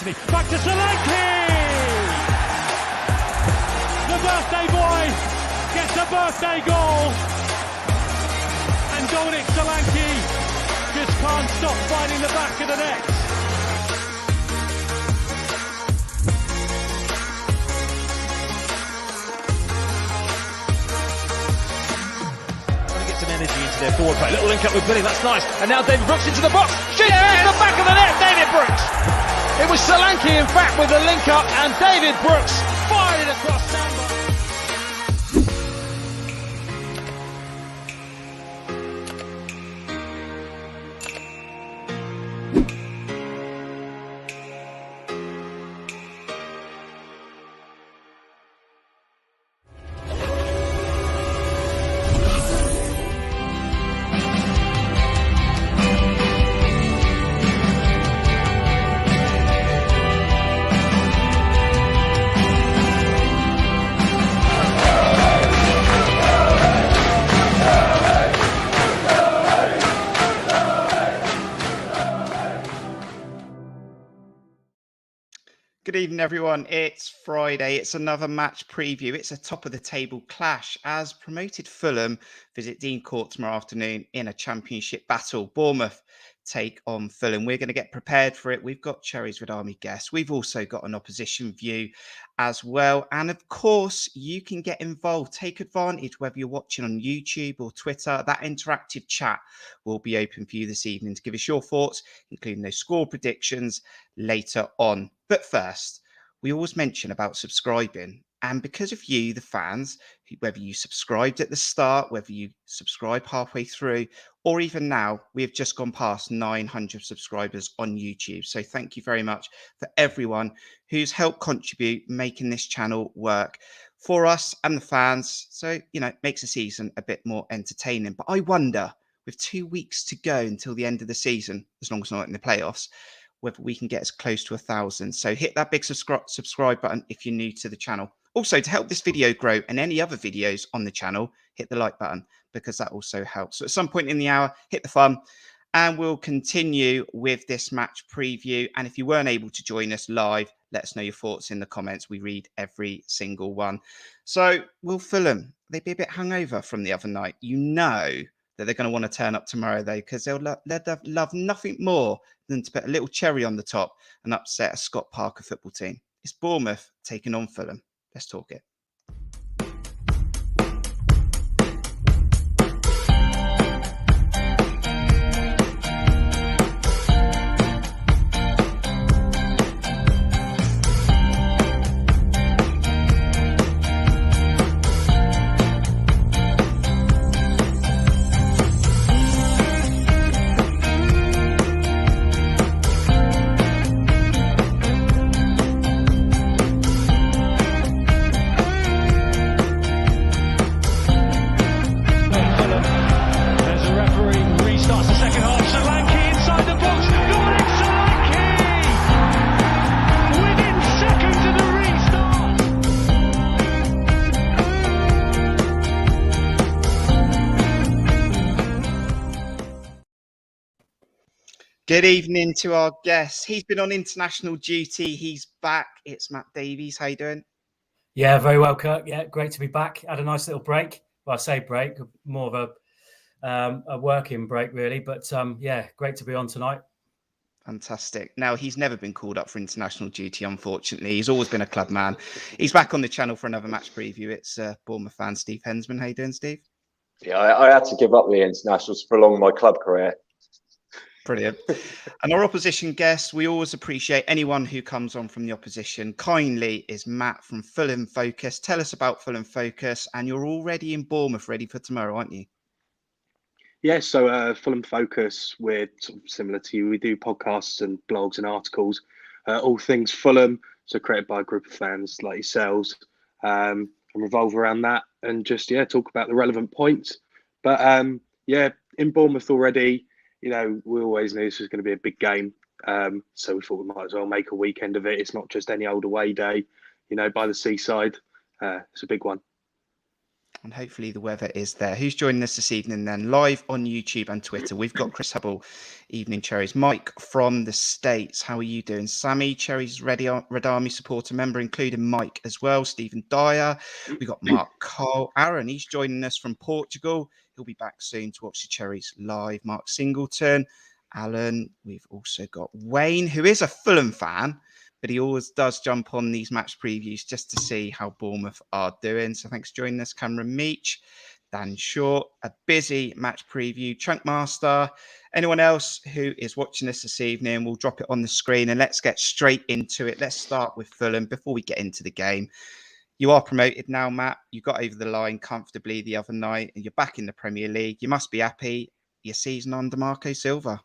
Anthony, back to Solanke! The birthday boy gets a birthday goal. And Dominic Solanke just can't stop finding the back of the net. Energy into their forward play. Little link up with Billy, that's nice. And now David Brooks into the box. Shoots into the back of the net, David Brooks. It was Solanke, in fact, with the link up, and David Brooks fired it across Sandbar. Good evening, everyone. It's Friday. It's another match preview. It's a top-of-the-table clash as promoted Fulham visit Dean Court tomorrow afternoon in a championship battle. Bournemouth take on Fulham. We're going to get prepared for it. We've got Cherries Red Army guests. We've also got an opposition view as well. And of course, you can get involved. Take advantage, whether you're watching on YouTube or Twitter. That interactive chat will be open for you this evening to give us your thoughts, including those score predictions later on. But first, we always mention about subscribing. And because of you, the fans, whether you subscribed at the start, whether you subscribe halfway through, or even now, we have just gone past 900 subscribers on YouTube. So thank you very much for everyone who's helped contribute, making this channel work for us and the fans. So, it makes the season a bit more entertaining. But I wonder, with 2 weeks to go until the end of the season, as long as not in the playoffs, whether we can get as close to 1,000. So hit that big subscribe button if you're new to the channel. Also, to help this video grow and any other videos on the channel, hit the like button because that also helps. So at some point in the hour, hit the thumb and we'll continue with this match preview. And if you weren't able to join us live, let us know your thoughts in the comments. We read every single one. So will Fulham, they be a bit hungover from the other night? You know that they're going to want to turn up tomorrow, though, because they'll love nothing more than to put a little cherry on the top and upset a Scott Parker football team. It's Bournemouth taking on Fulham. Let's talk it. Good evening to our guest. He's been on international duty. He's back. It's Matt Davies. How you doing? Yeah, very well, Kirk. Yeah, great to be back. Had a nice little break. Well, I say break, more of a working break, really. But yeah, great to be on tonight. Fantastic. Now, he's never been called up for international duty, unfortunately. He's always been a club man. He's back on the channel for another match preview. It's Bournemouth fan Steve Hensman. How you doing, Steve? Yeah, I had to give up the internationals to prolong my club career. Brilliant. And our opposition guest, we always appreciate anyone who comes on from the opposition. Kindly is Matt from Fulham Focus. Tell us about Fulham Focus. And you're already in Bournemouth, ready for tomorrow, aren't you? Yeah, so Fulham Focus, we're sort of similar to you. We do podcasts and blogs and articles, all things Fulham, so created by a group of fans like yourselves, and revolve around that and just, talk about the relevant points. But, in Bournemouth already, we always knew this was going to be a big game. So we thought we might as well make a weekend of it. It's not just any old away day, by the seaside. It's a big one. And hopefully the weather is there. Who's joining us this evening then? Live on YouTube and Twitter. We've got Chris Hubble, Evening Cherries. Mike from the States. How are you doing? Sammy, Cherries Red Army supporter member, including Mike as well. Stephen Dyer. We've got Mark Cole. Aaron, he's joining us from Portugal. He'll be back soon to watch the Cherries live. Mark Singleton. Alan. We've also got Wayne, who is a Fulham fan, but he always does jump on these match previews just to see how Bournemouth are doing. So thanks for joining us, Cameron Meach, Dan Short, a busy match preview, Chunkmaster. Anyone else who is watching us this evening, we'll drop it on the screen and let's get straight into it. Let's start with Fulham before we get into the game. You are promoted now, Matt. You got over the line comfortably the other night and you're back in the Premier League. You must be happy. Your season under Marco Silva.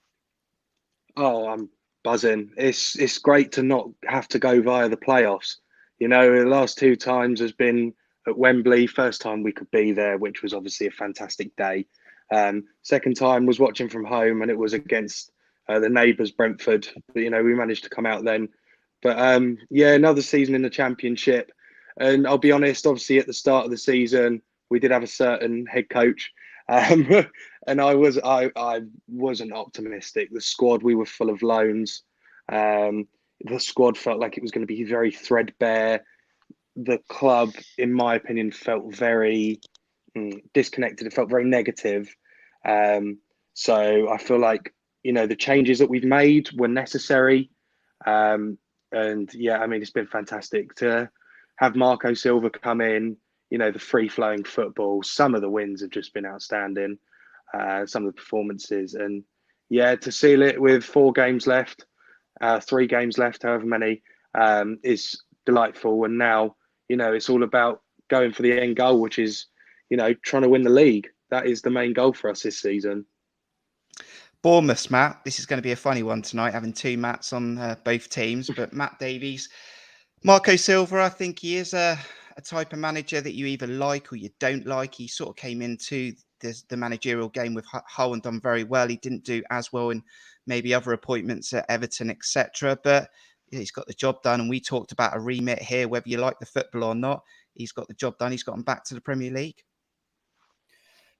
Oh, I'm buzzing. It's great to not have to go via the playoffs. You know, the last two times has been at Wembley. First time we could be there, which was obviously a fantastic day. Second time was watching from home, and it was against the neighbours Brentford. But, you know, we managed to come out then. But yeah, another season in the Championship. And I'll be honest, obviously at the start of the season, we did have a certain head coach. And I wasn't optimistic. The squad, we were full of loans. The squad felt like it was going to be very threadbare. The club, in my opinion, felt very disconnected. It felt very negative. So I feel like, you know, the changes that we've made were necessary. And yeah, I mean, it's been fantastic to have Marco Silva come in. You know, the free-flowing football. Some of the wins have just been outstanding. Some of the performances. And yeah, to seal it with 4 games left, 3 games left, however many, is delightful. And now, you know, it's all about going for the end goal, which is, you know, trying to win the league. That is the main goal for us this season. Bournemouth, Matt. This is going to be a funny one tonight, having 2 Matts on both teams. But Matt Davies, Marco Silva, I think he is a type of manager that you either like or you don't like. He sort of came into the managerial game with Hull and done very well. He didn't do as well in maybe other appointments at Everton, etc. But he's got the job done. And we talked about a remit here, whether you like the football or not. He's got the job done. He's gotten back to the Premier League.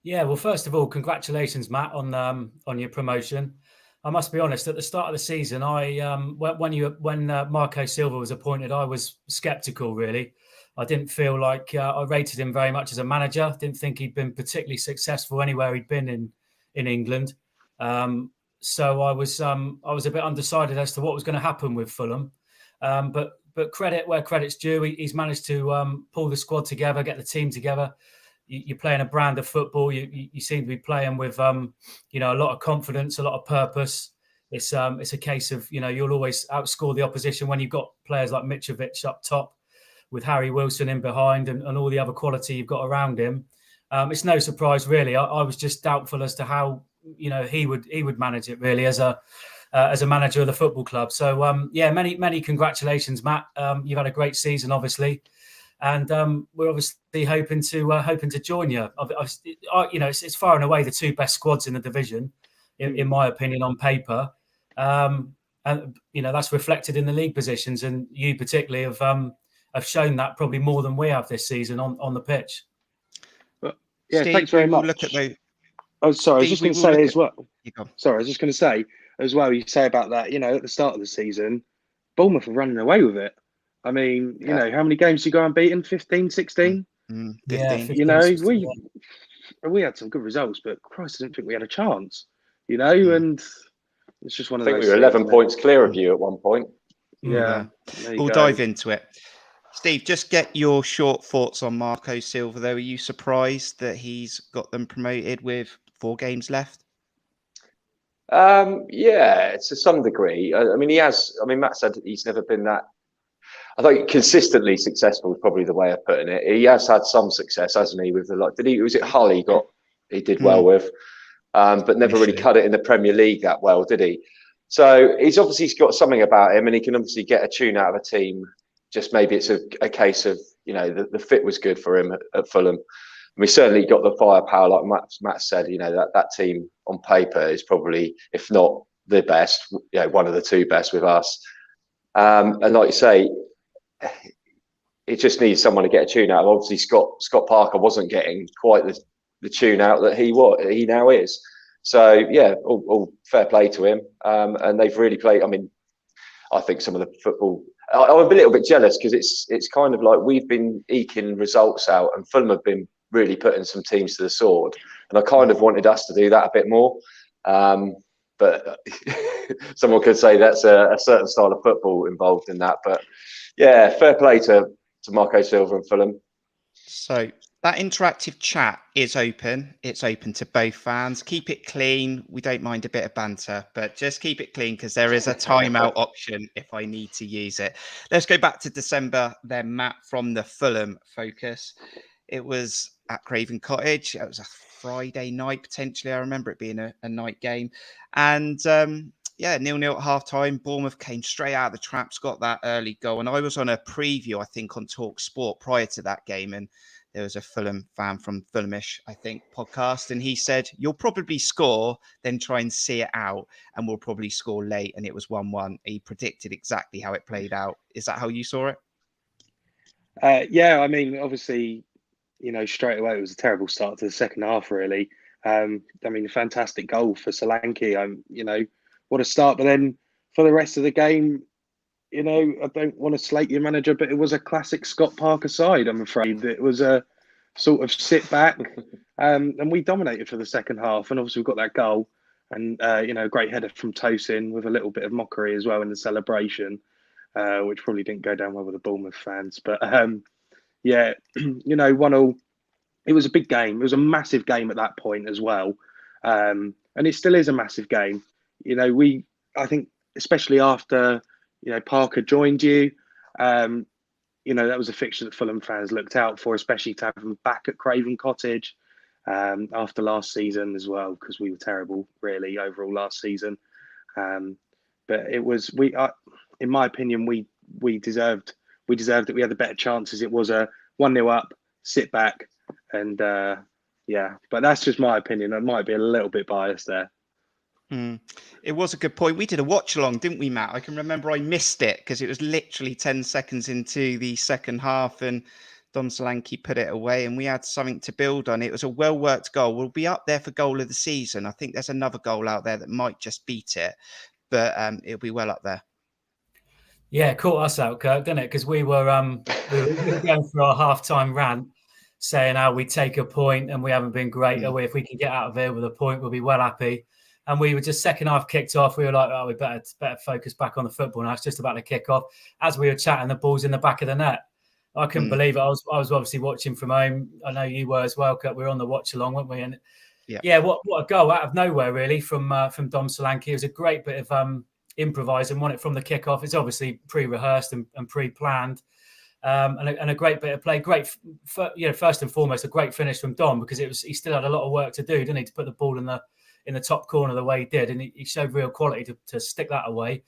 Yeah, well, first of all, congratulations, Matt, on your promotion. I must be honest. At the start of the season, when Marco Silva was appointed, I was sceptical. Really, I didn't feel like I rated him very much as a manager. Didn't think he'd been particularly successful anywhere he'd been in England. So I was a bit undecided as to what was going to happen with Fulham. But credit where credit's due. He's managed to pull the squad together, get the team together. You're playing a brand of football. You seem to be playing with you know, a lot of confidence, a lot of purpose. It's a case of, you know, you'll always outscore the opposition when you've got players like Mitrovic up top, with Harry Wilson in behind and all the other quality you've got around him. It's no surprise, really. I was just doubtful as to how, you know, he would manage it, really, as a manager of the football club. So, yeah, many congratulations, Matt. You've had a great season, obviously. And we're obviously hoping to join you. You know, it's far and away the 2 best squads in the division, in my opinion, on paper. And, you know, that's reflected in the league positions. And you particularly have shown that probably more than we have this season on the pitch. But, yeah, Steve, thanks very much. Look at those. Oh, sorry, Steve, I was just going to say as well. Sorry, I was just going to say as well. You say about that, you know, at the start of the season, Bournemouth are running away with it. I mean, you know, how many games you go unbeaten? 15, 16? 15. Yeah, 15, you know, 16, we had some good results, but Christ, I didn't think we had a chance. You know, and it's just one of those. I think we were 11 points clear of you at one point. Yeah, we'll dive into it. Steve, just get your short thoughts on Marco Silva, though. Are you surprised that he's got them promoted with 4 games left? Yeah, to some degree. I mean, he has. I mean, Matt said he's never been that. I think consistently successful is probably the way of putting it. He has had some success, hasn't he? With the was it Hull he did well with, but never really cut it in the Premier League that well, did he? So he's obviously got something about him, and he can obviously get a tune out of a team. Just maybe it's a case of, you know, the fit was good for him at Fulham. And we certainly got the firepower, like Matt said. You know, that team on paper is probably, if not the best, you know, one of the 2 best with us. And like you say, it just needs someone to get a tune out. Obviously, Scott Parker wasn't getting quite the tune out that he now is. So yeah, all fair play to him. And they've really played. I mean, I think some of the football. I'm a little bit jealous because it's kind of like we've been eking results out, and Fulham have been really putting some teams to the sword. And I kind of wanted us to do that a bit more. But someone could say that's a certain style of football involved in that. But yeah, fair play to Marco Silva and Fulham. So that interactive chat is open. It's open to both fans. Keep it clean. We don't mind a bit of banter, but just keep it clean because there is a timeout option if I need to use it. Let's go back to December then, Matt, from the Fulham focus. It was at Craven Cottage. It was a Friday night, potentially. I remember it being a night game. And 0-0 at half-time. Bournemouth came straight out of the traps, got that early goal. And I was on a preview, I think, on Talk Sport prior to that game. And there was a Fulham fan from Fulhamish, I think, podcast. And he said, you'll probably score, then try and see it out. And we'll probably score late. And it was 1-1. He predicted exactly how it played out. Is that how you saw it? Yeah, I mean, obviously, straight away, it was a terrible start to the second half, really. I mean, a fantastic goal for Solanke. What a start. But then for the rest of the game, I don't want to slate your manager, but it was a classic Scott Parker side, I'm afraid. It was a sort of sit back, and we dominated for the second half. And obviously, we got that goal and, a great header from Tosin with a little bit of mockery as well in the celebration, which probably didn't go down well with the Bournemouth fans. But 1-1. It was a big game. It was a massive game at that point as well. And it still is a massive game. I think, especially after, Parker joined you, that was a fixture that Fulham fans looked out for, especially to have him back at Craven Cottage after last season as well, because we were terrible, really, overall last season. But it was, in my opinion, we deserved it. We had the better chances. It was a 1-0 up, sit back, and but that's just my opinion. I might be a little bit biased there. It was a good point. We did a watch along, didn't we, Matt? I can remember I missed it because it was literally 10 seconds into the second half and Dom Solanke put it away and we had something to build on. It was a well-worked goal. We'll be up there for goal of the season. I think there's another goal out there that might just beat it, but it'll be well up there. Yeah, caught us out, Kirk, didn't it? Because we were going through our half-time rant, saying how we take a point and we haven't been great. If we can get out of here with a point, we'll be well happy. And we were just second half kicked off. We were like, we better focus back on the football now. It's just about to kick off. As we were chatting, the ball's in the back of the net. I couldn't believe it. I was obviously watching from home. I know you were as well, Kirk. We were on the watch along, weren't we? And what a goal out of nowhere, really, from Dom Solanke. It was a great bit of improvising, won it from the kickoff. It's obviously pre-rehearsed and pre-planned. And a great bit of play. Great, first and foremost, a great finish from Dom because he still had a lot of work to do, didn't he, to put the ball in the top corner the way he did, and he showed real quality to stick that away.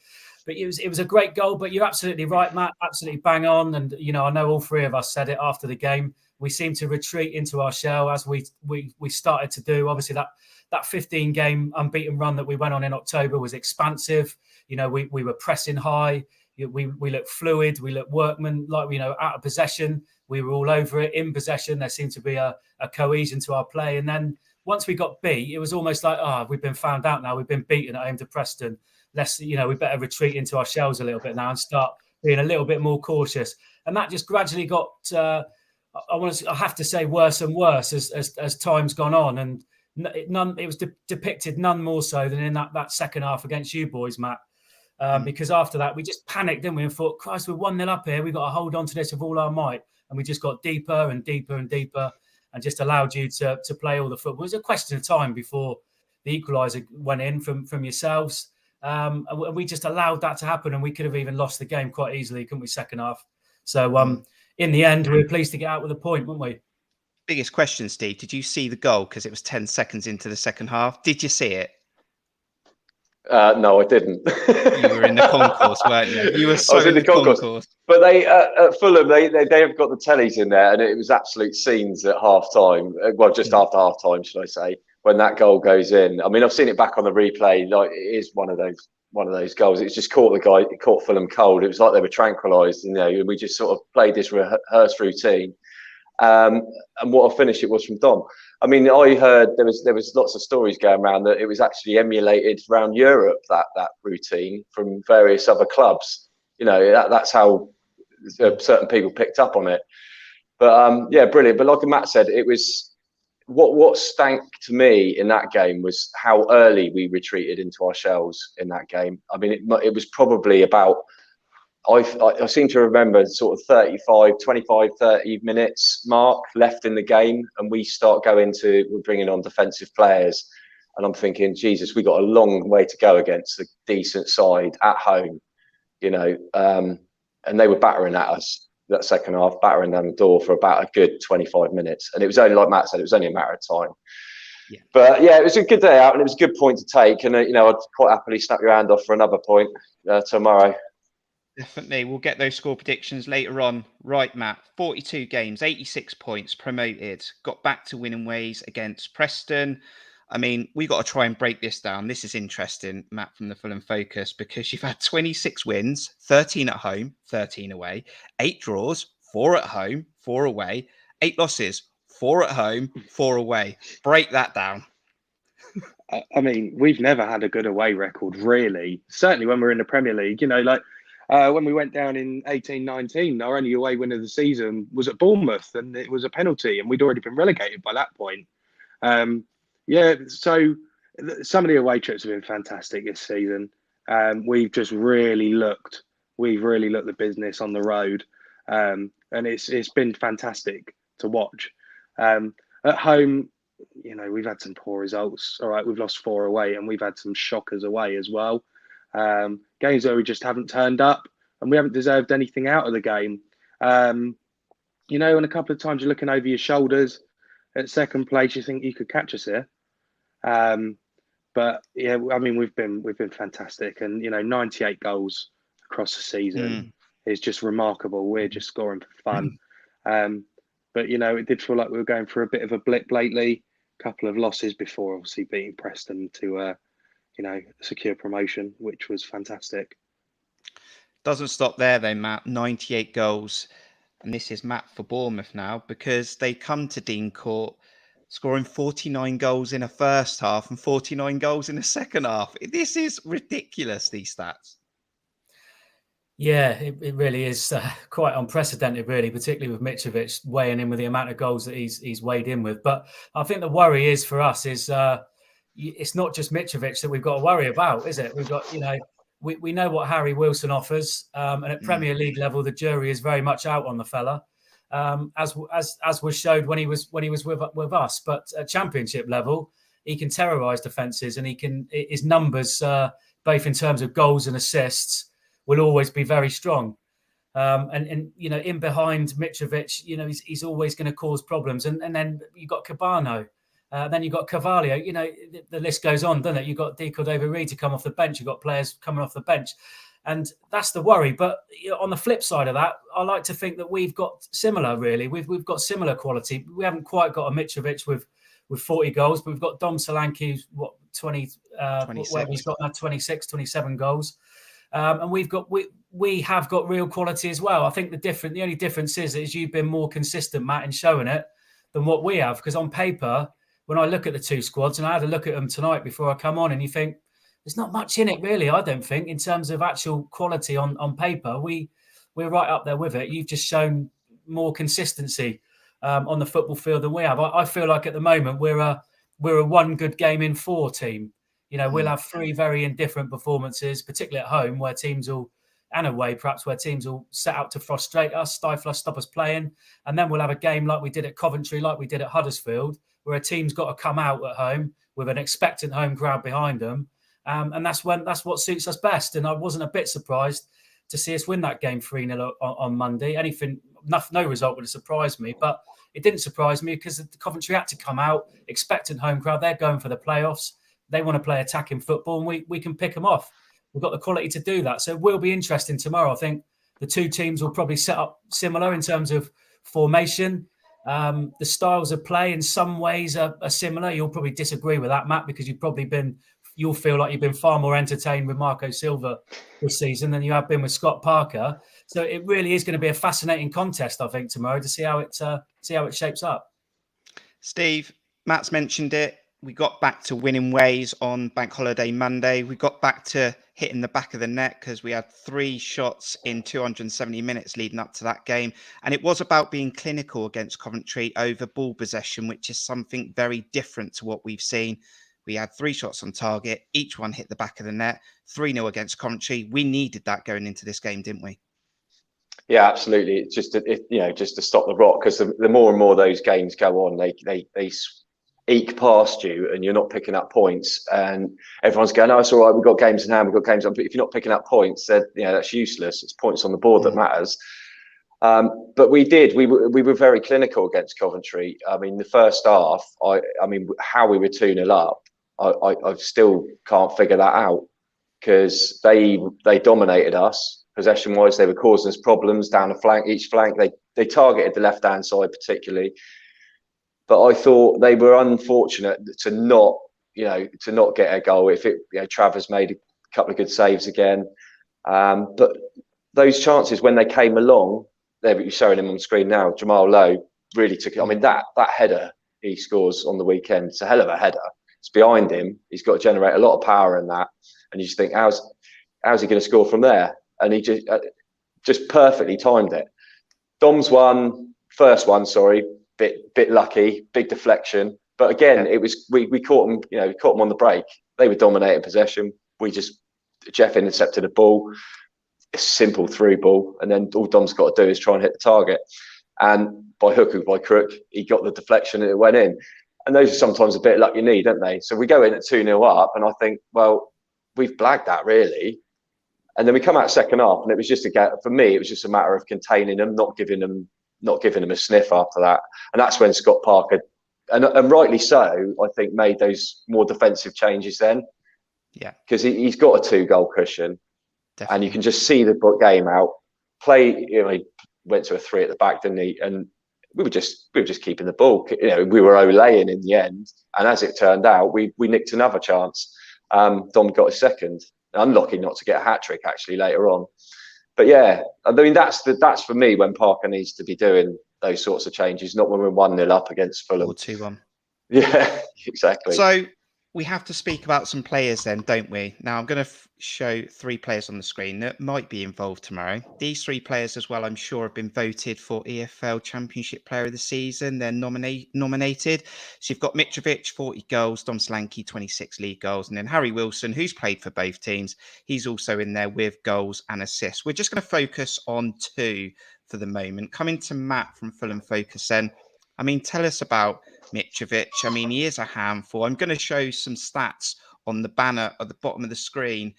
But it was a great goal. But you're absolutely right, Matt. Absolutely bang on. And I know all three of us said it after the game. We seemed to retreat into our shell as we started to do. Obviously, that 15-game unbeaten run that we went on in October was expansive. We were pressing high. We looked fluid. We looked workman-like. Out of possession. We were all over it. In possession, there seemed to be a cohesion to our play. And then once we got beat, it was almost like, we've been found out now. We've been beaten at home to Preston. We better retreat into our shells a little bit now and start being a little bit more cautious. And that just gradually got, I have to say, worse and worse as time's gone on. And it was depicted none more so than in that second half against you boys, Matt. Because after that, we just panicked, didn't we? And thought, Christ, we're 1-0 up here. We've got to hold on to this with all our might. And we just got deeper and deeper and deeper and just allowed you to play all the football. It was a question of time before the equaliser went in from yourselves. And we just allowed that to happen. And we could have even lost the game quite easily, couldn't we, second half? So in the end, we were pleased to get out with a point, weren't we? Biggest question, Steve. Did you see the goal? Because it was 10 seconds into the second half. Did you see it? No, I didn't. You were in the concourse, weren't you? You were so in the concourse. But they at Fulham, they have got the tellies in there, and it was absolute scenes at half time. Well, just after half time, should I say? When that goal goes in. I mean, I've seen it back on the replay. Like, it is one of those one of those goals. It just caught it caught Fulham cold. It was like they were tranquilised, and we just sort of played this rehearsed routine. And what a finish it was from Dom. I mean, I heard there was lots of stories going around that it was actually emulated around Europe, that routine from various other clubs. That's how certain people picked up on it. But yeah, brilliant. But like Matt said, it was what stank to me in that game was how early we retreated into our shells in that game. I mean, it was probably about, I seem to remember sort of 25, 30 minutes mark left in the game, and we start we're bringing on defensive players, and I'm thinking, Jesus, we got a long way to go against a decent side at home, and they were battering at us that second half, battering down the door for about a good 25 minutes. And it was only, like Matt said, it was only a matter of time. Yeah. But yeah, it was a good day out, and it was a good point to take. And, I'd quite happily snap your hand off for another point tomorrow. Definitely. We'll get those score predictions later on. Right, Matt, 42 games, 86 points, promoted, got back to winning ways against Preston. I mean, we got to try and break this down. This is interesting, Matt, from the Fulham Focus, because you've had 26 wins, 13 at home, 13 away, 8 draws, 4 at home, 4 away, 8 losses, 4 at home, 4 away. Break that down. I mean, we've never had a good away record, really. Certainly when we're in the Premier League, when we went down in 18-19, our only away win of the season was at Bournemouth, and it was a penalty, and we'd already been relegated by that point. Yeah, so some of the away trips have been fantastic this season. We've really looked the business on the road, and it's been fantastic to watch. At home, we've had some poor results. All right, we've lost 4 away, and we've had some shockers away as well. Games where we just haven't turned up, and we haven't deserved anything out of the game. And a couple of times you're looking over your shoulders at second place, you think you could catch us here. But yeah, I mean, we've been fantastic, and 98 goals across the season is just remarkable. We're just scoring for fun. But it did feel like we were going through a bit of a blip lately. A couple of losses before obviously beating Preston to secure promotion, which was fantastic. Doesn't stop there though, Matt. 98 goals, and this is Matt for Bournemouth now, because they come to Dean Court scoring 49 goals in a first half and 49 goals in a second half. This is ridiculous, these stats. Yeah, it really is quite unprecedented, really, particularly with Mitrovic weighing in with the amount of goals that he's weighed in with. But I think the worry is for us is it's not just Mitrovic that we've got to worry about, is it? We've got, we know what Harry Wilson offers, and at Premier League level, the jury is very much out on the fella. As was showed when he was with us, but at Championship level, he can terrorise defences, and his numbers, both in terms of goals and assists, will always be very strong. And in behind Mitrovic, he's always going to cause problems. And then you've got Cabano, then you've got Carvalho. The list goes on, doesn't it? You've got Di Cordova-Reid to come off the bench. You've got players coming off the bench. And that's the worry. But on the flip side of that, I like to think that we've got similar, really. We've got similar quality. We haven't quite got a Mitrovic with 40 goals, but we've got Dom Solanke, who's 20, 26. He's got now 26, 27 goals. And we have got real quality as well. I think the only difference is you've been more consistent, Matt, in showing it than what we have. Because on paper, when I look at the two squads, and I had a look at them tonight before I come on, and you think, there's not much in it, really, I don't think, in terms of actual quality on paper. We're right up there with it. You've just shown more consistency on the football field than we have. I feel like at the moment we're a one good game in 4 team. We'll have 3 very indifferent performances, particularly at home, where teams will, and away perhaps, where teams will set out to frustrate us, stifle us, stop us playing. And then we'll have a game like we did at Coventry, like we did at Huddersfield, where a team's got to come out at home with an expectant home crowd behind them. And that's what suits us best. And I wasn't a bit surprised to see us win that game 3-0 on Monday. No result would have surprised me, but it didn't surprise me because the Coventry had to come out, expectant home crowd. They're going for the playoffs. They want to play attacking football, and we can pick them off. We've got the quality to do that. So it will be interesting tomorrow. I think the two teams will probably set up similar in terms of formation. The styles of play in some ways are similar. You'll probably disagree with that, Matt, because you've probably been you'll feel like you've been far more entertained with Marco Silva this season than you have been with Scott Parker. So it really is going to be a fascinating contest, I think, tomorrow to see how it shapes up. Steve, Matt's mentioned it. We got back to winning ways on Bank Holiday Monday. We got back to hitting the back of the net because we had 3 shots in 270 minutes leading up to that game. And it was about being clinical against Coventry over ball possession, which is something very different to what we've seen. We had 3 shots on target. Each one hit the back of the net. 3-0 against Coventry. We needed that going into this game, didn't we? Yeah, absolutely. It's just just to stop the rot, because the more and more those games go on, they eke past you and you're not picking up points, and everyone's going, "Oh, it's all right. We've got games in hand. We've got games on." But if you're not picking up points, then that's useless. It's points on the board that matters. But we were very clinical against Coventry. I mean, the first half, I mean, how we were 2-0 up, I still can't figure that out, because they dominated us. Possession wise, they were causing us problems down the flank. Each flank, they targeted the left hand side particularly. But I thought they were unfortunate to not get a goal. If Travers made a couple of good saves again, but those chances when they came along, you're showing him on screen now. Jamal Lowe really took it. I mean, that header he scores on the weekend, it's a hell of a header. It's behind him. He's got to generate a lot of power in that, and you just think, how's he going to score from there? And he just perfectly timed it. Dom's first one, bit lucky, big deflection. But again, it was we caught them, we caught them on the break. They were dominating possession. Jeff intercepted a ball, a simple through ball, and then all Dom's got to do is try and hit the target. And by hook or by crook, he got the deflection and it went in. And those are sometimes a bit of luck you need, don't they? So we go in at 2-0 up, and I think, well, we've blagged that really. And then we come out second half, and it was just for me, it was just a matter of containing them, not giving them a sniff after that. And that's when Scott Parker, and rightly so, I think, made those more defensive changes then. Yeah, because he's got a 2-goal cushion. Definitely. And you can just see the game out. He went to a 3 at the back, didn't he? And we were just keeping the ball. We were olaying in the end, and as it turned out, we nicked another chance. Dom got a second. Unlucky not to get a hat trick actually later on. But yeah, I mean, that's for me when Parker needs to be doing those sorts of changes, not when we're 1-0 up against Fulham. Or 2-1. Yeah, exactly. So we have to speak about some players then, don't we? Now, I'm going to show 3 players on the screen that might be involved tomorrow. These 3 players as well, I'm sure, have been voted for EFL Championship Player of the Season. They're nominated. So you've got Mitrovic, 40 goals, Dom Solanke, 26 league goals, and then Harry Wilson, who's played for both teams. He's also in there with goals and assists. We're just going to focus on 2 for the moment. Coming to Matt from Fulham Focus then. I mean, tell us about Mitrovic. I mean, he is a handful. I'm going to show some stats on the banner at the bottom of the screen.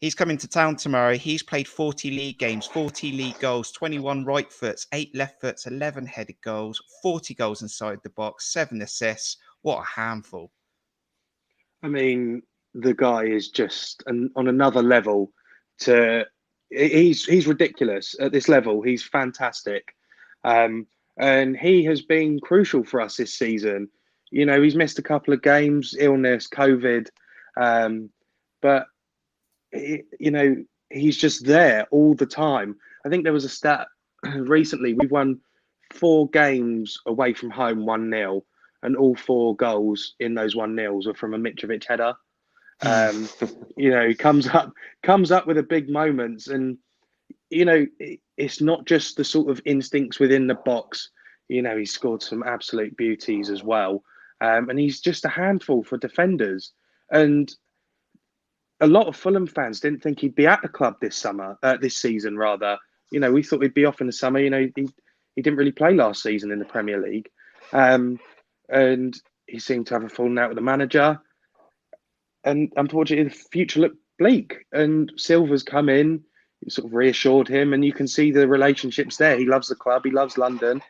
He's coming to town tomorrow. He's played 40 league games, 40 league goals, 21 right foots, 8 left foots, 11 headed goals, 40 goals inside the box, 7 assists. What a handful. I mean, the guy is just on another level. He's ridiculous at this level. He's fantastic. And he has been crucial for us this season. He's missed a couple of games, illness, COVID. But, he's just there all the time. I think there was a stat recently. We've won 4 games away from home 1-0. And all 4 goals in those 1-0s were from a Mitrovic header. He comes up with the big moments. And, it's not just the sort of instincts within the box. He's scored some absolute beauties as well. And he's just a handful for defenders. And a lot of Fulham fans didn't think he'd be at the club this season, rather. We thought he'd be off in the summer. He didn't really play last season in the Premier League. And he seemed to have a falling out with the manager. And unfortunately, the future looked bleak. And Silva's come in, sort of reassured him, and you can see the relationships there. He loves the club, he loves London,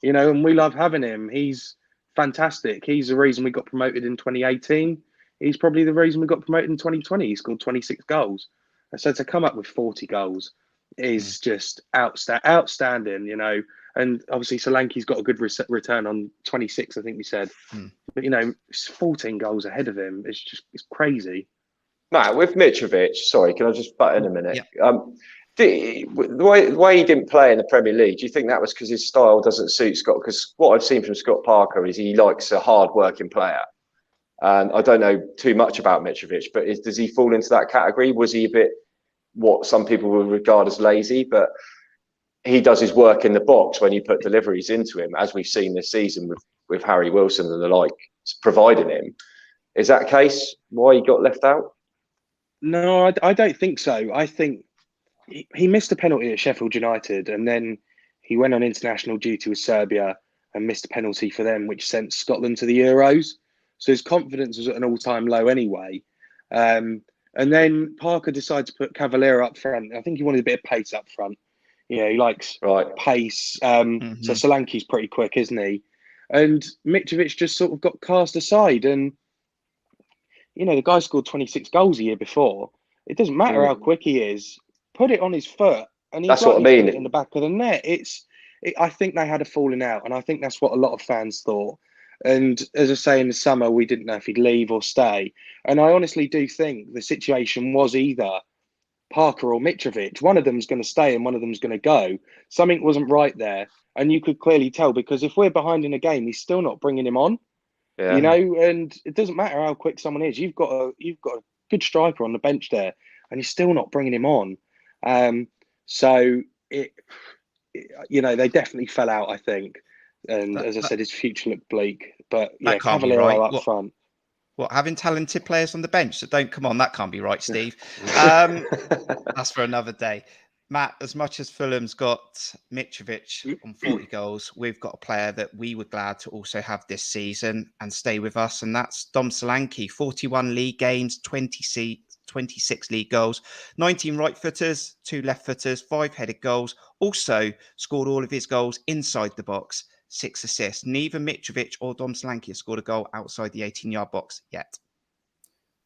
and we love having him. He's fantastic. He's the reason we got promoted in 2018. He's probably the reason we got promoted in 2020. He scored 26 goals. So to come up with 40 goals is just outstanding, And obviously Solanke's got a good return on 26, I think we said. But, it's 14 goals ahead of him. It's crazy. Matt, with Mitrovic, sorry, can I just butt in a minute? Yeah. The way he didn't play in the Premier League, do you think that was because his style doesn't suit Scott? Because what I've seen from Scott Parker is he likes a hard-working player. And I don't know too much about Mitrovic, but does he fall into that category? Was he a bit what some people would regard as lazy? But he does his work in the box when you put deliveries into him, as we've seen this season with Harry Wilson and the like providing him. Is that the case? Why he got left out? No, I don't think so. I think he missed a penalty at Sheffield United, and then he went on international duty with Serbia and missed a penalty for them, which sent Scotland to the Euros. So his confidence was at an all-time low anyway. And then Parker decided to put Cavalier up front. I think he wanted a bit of pace up front. He likes pace. So Solanke's pretty quick, isn't he? And Mitrovic just sort of got cast aside. And, the guy scored 26 goals a year before. It doesn't matter how quick he is. Put it on his foot, and he's in the back of the net. I think they had a falling out, and I think that's what a lot of fans thought. And as I say, in the summer, we didn't know if he'd leave or stay. And I honestly do think the situation was either Parker or Mitrovic. One of them's going to stay and one of them's going to go. Something wasn't right there. And you could clearly tell, because if we're behind in a game, he's still not bringing him on. Yeah. And it doesn't matter how quick someone is. You've got a good striker on the bench there, and you're still not bringing him on. So they definitely fell out, I think. And as I said, his future looked bleak. But that can't be right. Up front. What, having talented players on the bench that don't come on? That can't be right, Steve. That's for another day. Matt, as much as Fulham's got Mitrovic on 40 goals, we've got a player that we were glad to also have this season and stay with us, and that's Dom Solanke. 41 league games, 26 league goals, 19 right-footers, 2 left-footers, 5 headed goals. Also scored all of his goals inside the box, 6 assists. Neither Mitrovic or Dom Solanke have scored a goal outside the 18-yard box yet.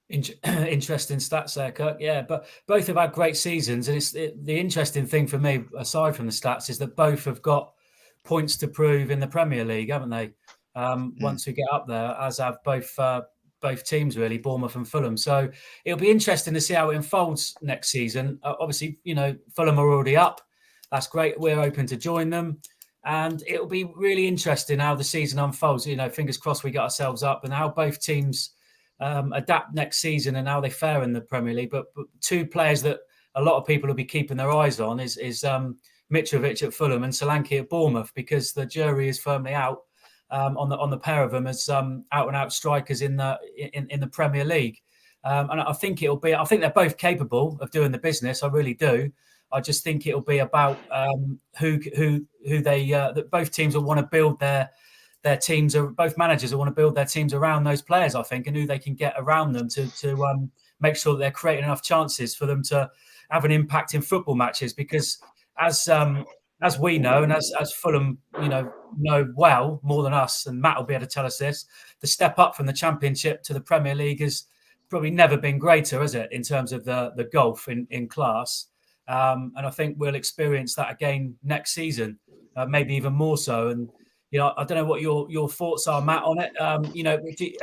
Interesting stats there, Kirk. Yeah, but both have had great seasons. And the interesting thing for me, aside from the stats, is that both have got points to prove in the Premier League, haven't they? Once we get up there, as have both teams, really, Bournemouth and Fulham. So it'll be interesting to see how it unfolds next season. Obviously, Fulham are already up. That's great. We're open to join them. And it'll be really interesting how the season unfolds. Fingers crossed we get ourselves up, and how both teams adapt next season and how they fare in the Premier League. But 2 players that a lot of people will be keeping their eyes on is Mitrovic at Fulham and Solanke at Bournemouth, because the jury is firmly out on the pair of them as out and out strikers in the Premier League. And I think they're both capable of doing the business. I really do. I just think it'll be about who that both teams will want to build their teams, or both managers will want to build their teams around those players, I think, and who they can get around them to make sure that they're creating enough chances for them to have an impact in football matches. Because as we know, and as Fulham know well, more than us, and Matt will be able to tell us this, the step up from the Championship to the Premier League has probably never been greater, has it, in terms of the gulf in class. And I think we'll experience that again next season, maybe even more so. And I don't know what your thoughts are, Matt, on it. Are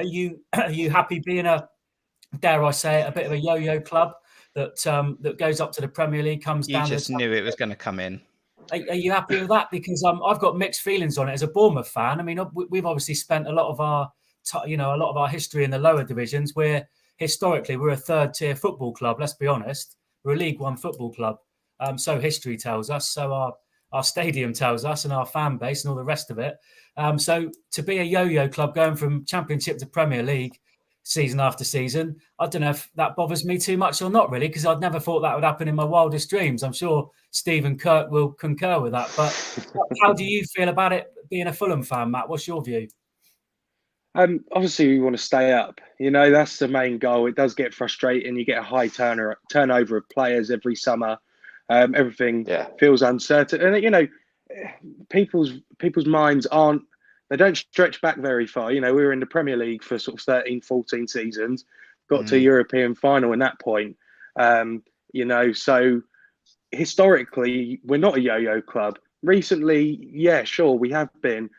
you happy being dare I say it, a bit of a yo-yo club that goes up to the Premier League, comes down? You just knew it was going to come in. Are you happy with that? Because I've got mixed feelings on it as a Bournemouth fan. I mean, we've obviously spent a lot of our history in the lower divisions, where historically we're a 3rd-tier football club. Let's be honest, we're a League One football club. So history tells us. So our stadium tells us, and our fan base and all the rest of it. So to be a yo-yo club going from Championship to Premier League season after season, I don't know if that bothers me too much or not, really, because I'd never thought that would happen in my wildest dreams. I'm sure Steve and Kirk will concur with that. But how do you feel about it being a Fulham fan, Matt? What's your view? Obviously, we want to stay up. That's the main goal. It does get frustrating. You get a high turnover of players every summer. Everything feels uncertain, and people's minds they don't stretch back very far. We were in the Premier League for sort of 13, 14 seasons, got to a European final in that point. So historically we're not a yo-yo club, recently, yeah, sure, we have been.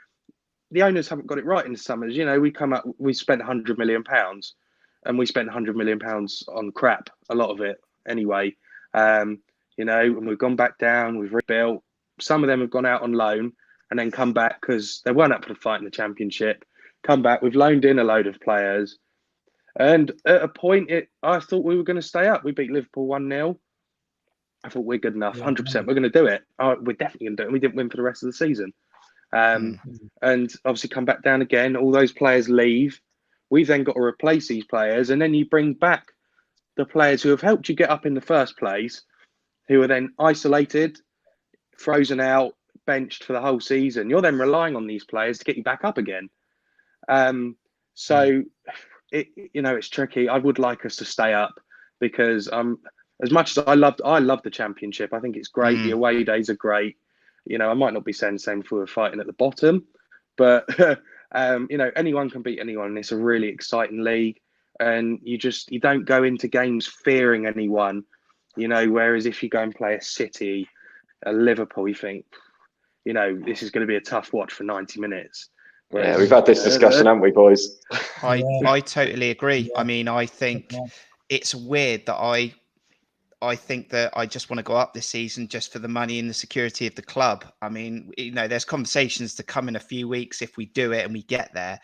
The owners haven't got it right in the summers. You know, we spent £100 million, and we spent £100 million on crap, a lot of it anyway. You know, and we've gone back down, we've rebuilt. Some of them have gone out on loan and then come back because they weren't up for the fight in the Championship. Come back, we've loaned in a load of players. And at a point, I thought we were going to stay up. We beat Liverpool 1-0. I thought we're good enough, 100%. We're going to do it. We're definitely going to do it. And we didn't win for the rest of the season. And obviously come back down again. All those players leave. We've then got to replace these players. And then you bring back the players who have helped you get up in the first place, who are then isolated, frozen out, benched for the whole season. You're then relying on these players to get you back up again. So, it's tricky. I would like us to stay up because as much as I love the Championship, I think it's great. The away days are great. You know, I might not be saying the same if we were fighting at the bottom, but anyone can beat anyone. It's a really exciting league, and you don't go into games fearing anyone. You know, whereas if you go and play a City, a Liverpool, you think, this is going to be a tough watch for 90 minutes. Yeah, we've had this discussion, haven't we, boys? I totally agree. I mean, I think it's weird that I think that I just want to go up this season just for the money and the security of the club. I mean, there's conversations to come in a few weeks if we do it and we get there.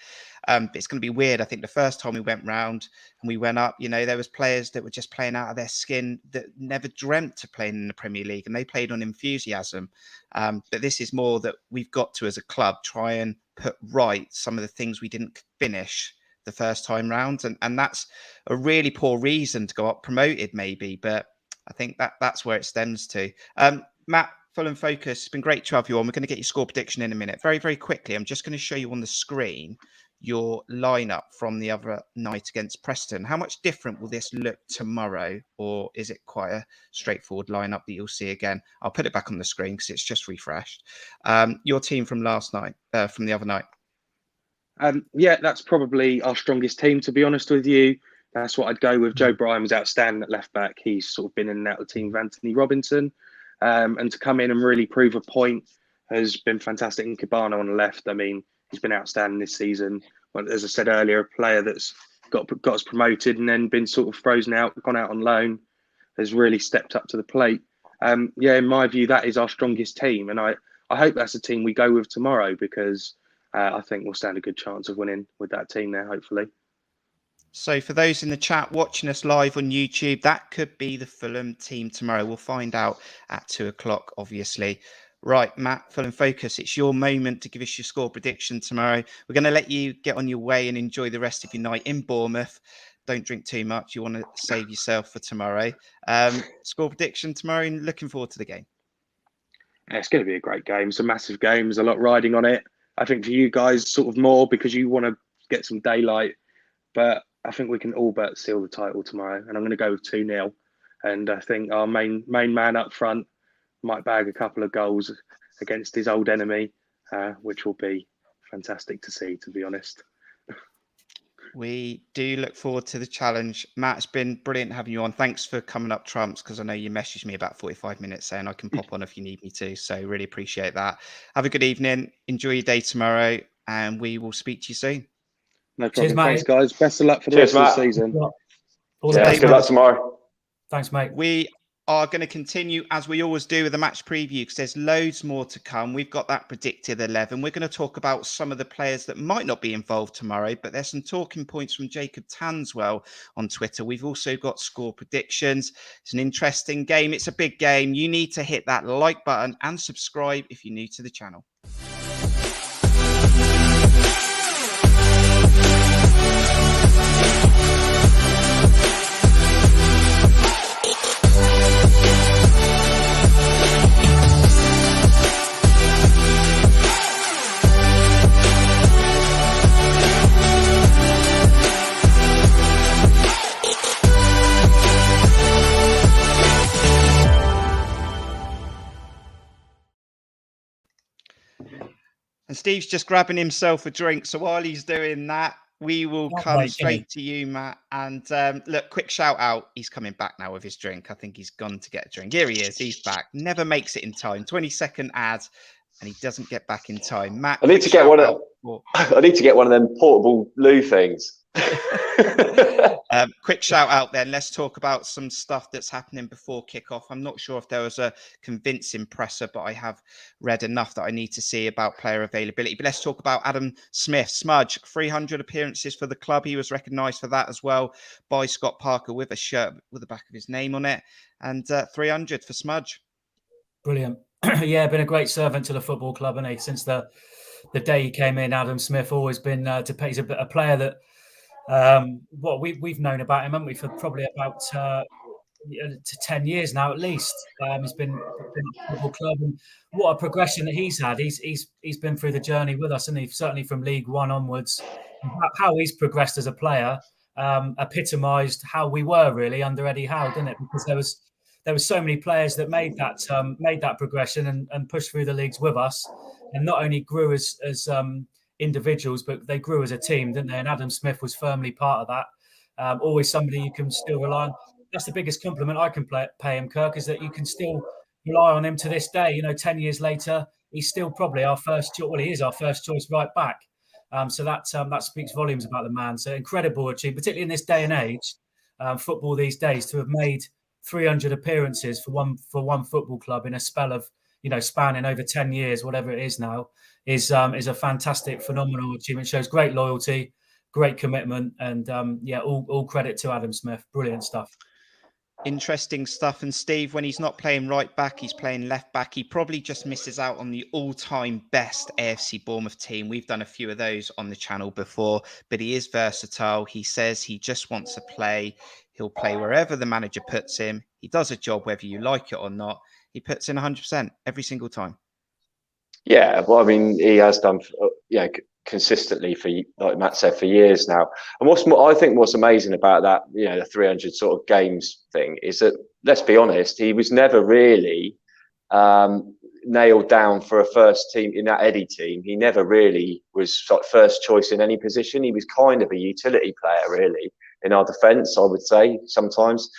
But it's going to be weird. I think the first time we went round and we went up, there was players that were just playing out of their skin that never dreamt of playing in the Premier League, and they played on enthusiasm. But this is more that we've got to, as a club, try and put right some of the things we didn't finish the first time round. And that's a really poor reason to go up promoted, maybe. But I think that's where it stems to. Matt, Fulham Focus, it's been great to have you on. We're going to get your score prediction in a minute. Very, very quickly, I'm just going to show you on the screen your lineup from the other night against Preston. How much different will this look tomorrow, or is it quite a straightforward lineup that you'll see again? I'll put it back on the screen because it's just refreshed. Your team from last night, from the other night. Yeah, that's probably our strongest team, to be honest with you. That's what I'd go with. Joe Bryan was outstanding at left back. He's sort of been in and out of the team with Anthony Robinson. And to come in and really prove a point has been fantastic. And Cabana on the left, I mean, he's been outstanding this season. Well, as I said earlier, a player that's got us promoted and then been sort of frozen out, gone out on loan, has really stepped up to the plate. In my view, that is our strongest team. And I hope that's the team we go with tomorrow because I think we'll stand a good chance of winning with that team there, hopefully. So for those in the chat watching us live on YouTube, that could be the Fulham team tomorrow. We'll find out at 2:00, obviously. Right, Matt, Fulham Focus, it's your moment to give us your score prediction tomorrow. We're going to let you get on your way and enjoy the rest of your night in Bournemouth. Don't drink too much. You want to save yourself for tomorrow. Score prediction tomorrow, and looking forward to the game. Yeah, it's going to be a great game. It's a massive game. There's a lot riding on it. I think for you guys, sort of more because you want to get some daylight. But I think we can all but seal the title tomorrow. And I'm going to go with 2-0. And I think our main man up front might bag a couple of goals against his old enemy, which will be fantastic to see, to be honest. We do look forward to the challenge. Matt, it's been brilliant having you on. Thanks for coming up trumps, because I know you messaged me about 45 minutes saying I can pop on if you need me to. So really appreciate that. Have a good evening. Enjoy your day tomorrow, and we will speak to you soon. No problem. Cheers, mate. Thanks, guys. Best of luck for the Cheers, rest of the Matt. season. Good luck tomorrow. Thanks, mate. We are going to continue, as we always do, with the match preview because there's loads more to come. We've got that predicted 11. We're going to talk about some of the players that might not be involved tomorrow, but there's some talking points from Jacob Tanswell on Twitter. We've also got score predictions. It's an interesting game. It's a big game. You need to hit that like button and subscribe if you're new to the channel. And Steve's just grabbing himself a drink. So while he's doing that, We will come straight to you, Matt. And look, quick shout out. He's coming back now with his drink. I think he's gone to get a drink. Here he is. He's back. Never makes it in time. 20-second ad, and he doesn't get back in time. Matt, I need to get one of. I need to get one of them portable loo things. Quick shout out then. Let's talk about some stuff that's happening before kickoff. I'm not sure if there was a convincing presser, but I have read enough that I need to see about player availability. But let's talk about Adam Smith. Smudge, 300 appearances for the club. He was recognised for that as well by Scott Parker with a shirt with the back of his name on it. And 300 for Smudge. Brilliant. Yeah, been a great servant to the football club, and since the day he came in, Adam Smith always been he's a player that we've known about him, haven't we, for probably about 10 years now at least. He's been at the football club, and what a progression that he's had. He's been through the journey with us, and certainly from League One onwards. How he's progressed as a player epitomised how we were really under Eddie Howe, didn't it? Because there was so many players that made that progression and pushed through the leagues with us, and not only grew as individuals, but they grew as a team, didn't they? And Adam Smith was firmly part of that. Always somebody you can still rely on. That's the biggest compliment I can pay him, Kirk, is that you can still rely on him to this day. 10 years later, he's still probably our first choice. Well, he is our first choice right back. So that speaks volumes about the man. So incredible achievement, particularly in this day and age, football these days, to have made 300 appearances for one football club in a spell of spanning over 10 years, whatever it is now, is a fantastic, phenomenal achievement. Shows great loyalty, great commitment, and all credit to Adam Smith. Brilliant stuff. Interesting stuff. And Steve, when he's not playing right back, he's playing left back. He probably just misses out on the all-time best AFC Bournemouth team. We've done a few of those on the channel before, but he is versatile. He says he just wants to play. He'll play wherever the manager puts him. He does a job whether you like it or not. He puts in 100% every single time. Yeah, well, I mean, he has done, consistently for, like Matt said, for years now. And I think what's amazing about that, the 300 sort of games thing is that, let's be honest, he was never really nailed down for a first team in that Eddie team. He never really was like first choice in any position. He was kind of a utility player, really, in our defence, I would say sometimes.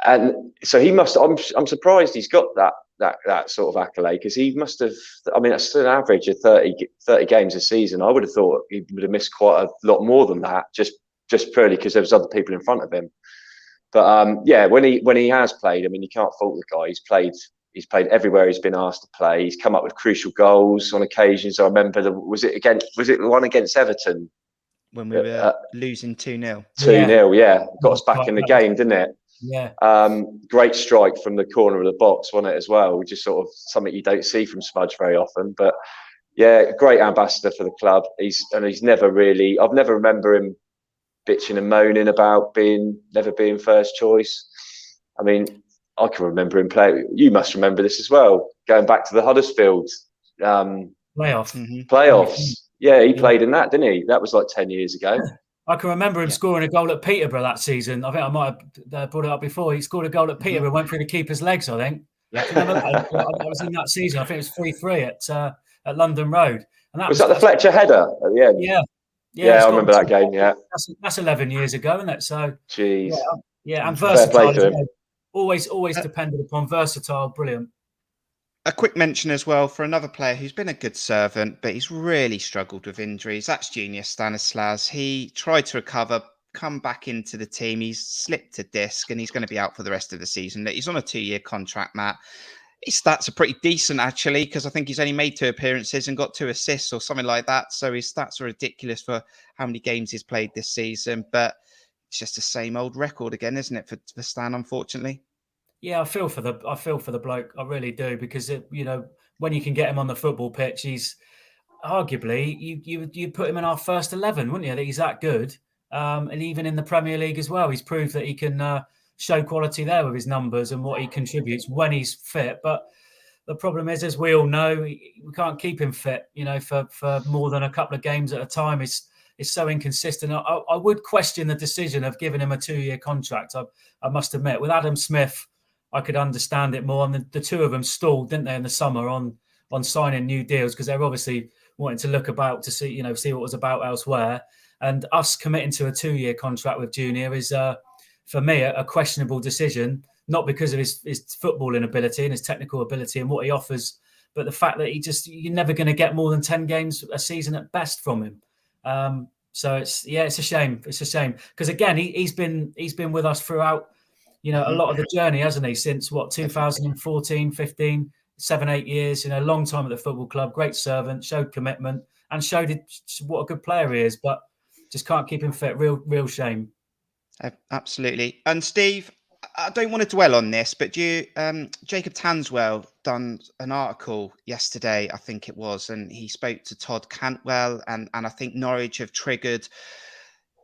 And so he must. I'm surprised he's got that sort of accolade, because he must have. I mean, that's an average of 30 games a season. I would have thought he would have missed quite a lot more than that, just purely because there was other people in front of him. But when he has played, I mean, you can't fault the guy. He's played everywhere he's been asked to play. He's come up with crucial goals on occasions. I remember was it the one against Everton when we were losing 2-0? 2-0, yeah. Got us back in the game, didn't it? Yeah. Great strike from the corner of the box, wasn't it, as well? Which is sort of something you don't see from Smudge very often. But yeah, great ambassador for the club. He's never really. I've never remember him bitching and moaning about never being first choice. I mean, I can remember him playing. You must remember this as well. Going back to the Huddersfield playoffs. Yeah, he played in that, didn't he? That was like 10 years ago. I can remember him scoring a goal at Peterborough that season. I think I might have brought it up before. He scored a goal at Peterborough, went through the keeper's legs, I think. Yeah. Remember that? I was in that season. I think it was 3-3 at London Road. And was that the Fletcher header at the end? Yeah, I remember that game. Yeah, that's 11 years ago, isn't it? So, jeez. Yeah, and versatile. Always depended upon, versatile, brilliant. A quick mention as well for another player who's been a good servant, but he's really struggled with injuries. That's Junior Stanislas. He tried to recover, come back into the team. He's slipped a disc and he's going to be out for the rest of the season. He's on a 2-year contract, Matt. His stats are pretty decent, actually, because I think he's only made 2 appearances and got 2 assists or something like that. So his stats are ridiculous for how many games he's played this season. But it's just the same old record again, isn't it, for Stan, unfortunately? Yeah, I feel for the bloke. I really do, because when you can get him on the football pitch, he's arguably you put him in our first 11, wouldn't you? That he's that good, and even in the Premier League as well, he's proved that he can show quality there with his numbers and what he contributes when he's fit. But the problem is, as we all know, we can't keep him fit. For more than a couple of games at a time. It's so inconsistent. I would question the decision of giving him a 2-year contract. I must admit, with Adam Smith, I could understand it more. And the two of them stalled, didn't they, in the summer on signing new deals, because they're obviously wanting to look about to see what was about elsewhere. And us committing to a 2-year contract with Junior is, for me, a questionable decision, not because of his footballing ability and his technical ability and what he offers, but the fact that you're never going to get more than 10 games a season at best from him. So it's a shame. It's a shame because again, he's been with us throughout, a lot of the journey, hasn't he? Since 2014, 15, 7, 8 years, long time at the football club, great servant, showed commitment and showed what a good player he is, but just can't keep him fit. Real shame. Absolutely. And Steve, I don't want to dwell on this, but Jacob Tanswell done an article yesterday, I think it was, and he spoke to Todd Cantwell, and I think Norwich have triggered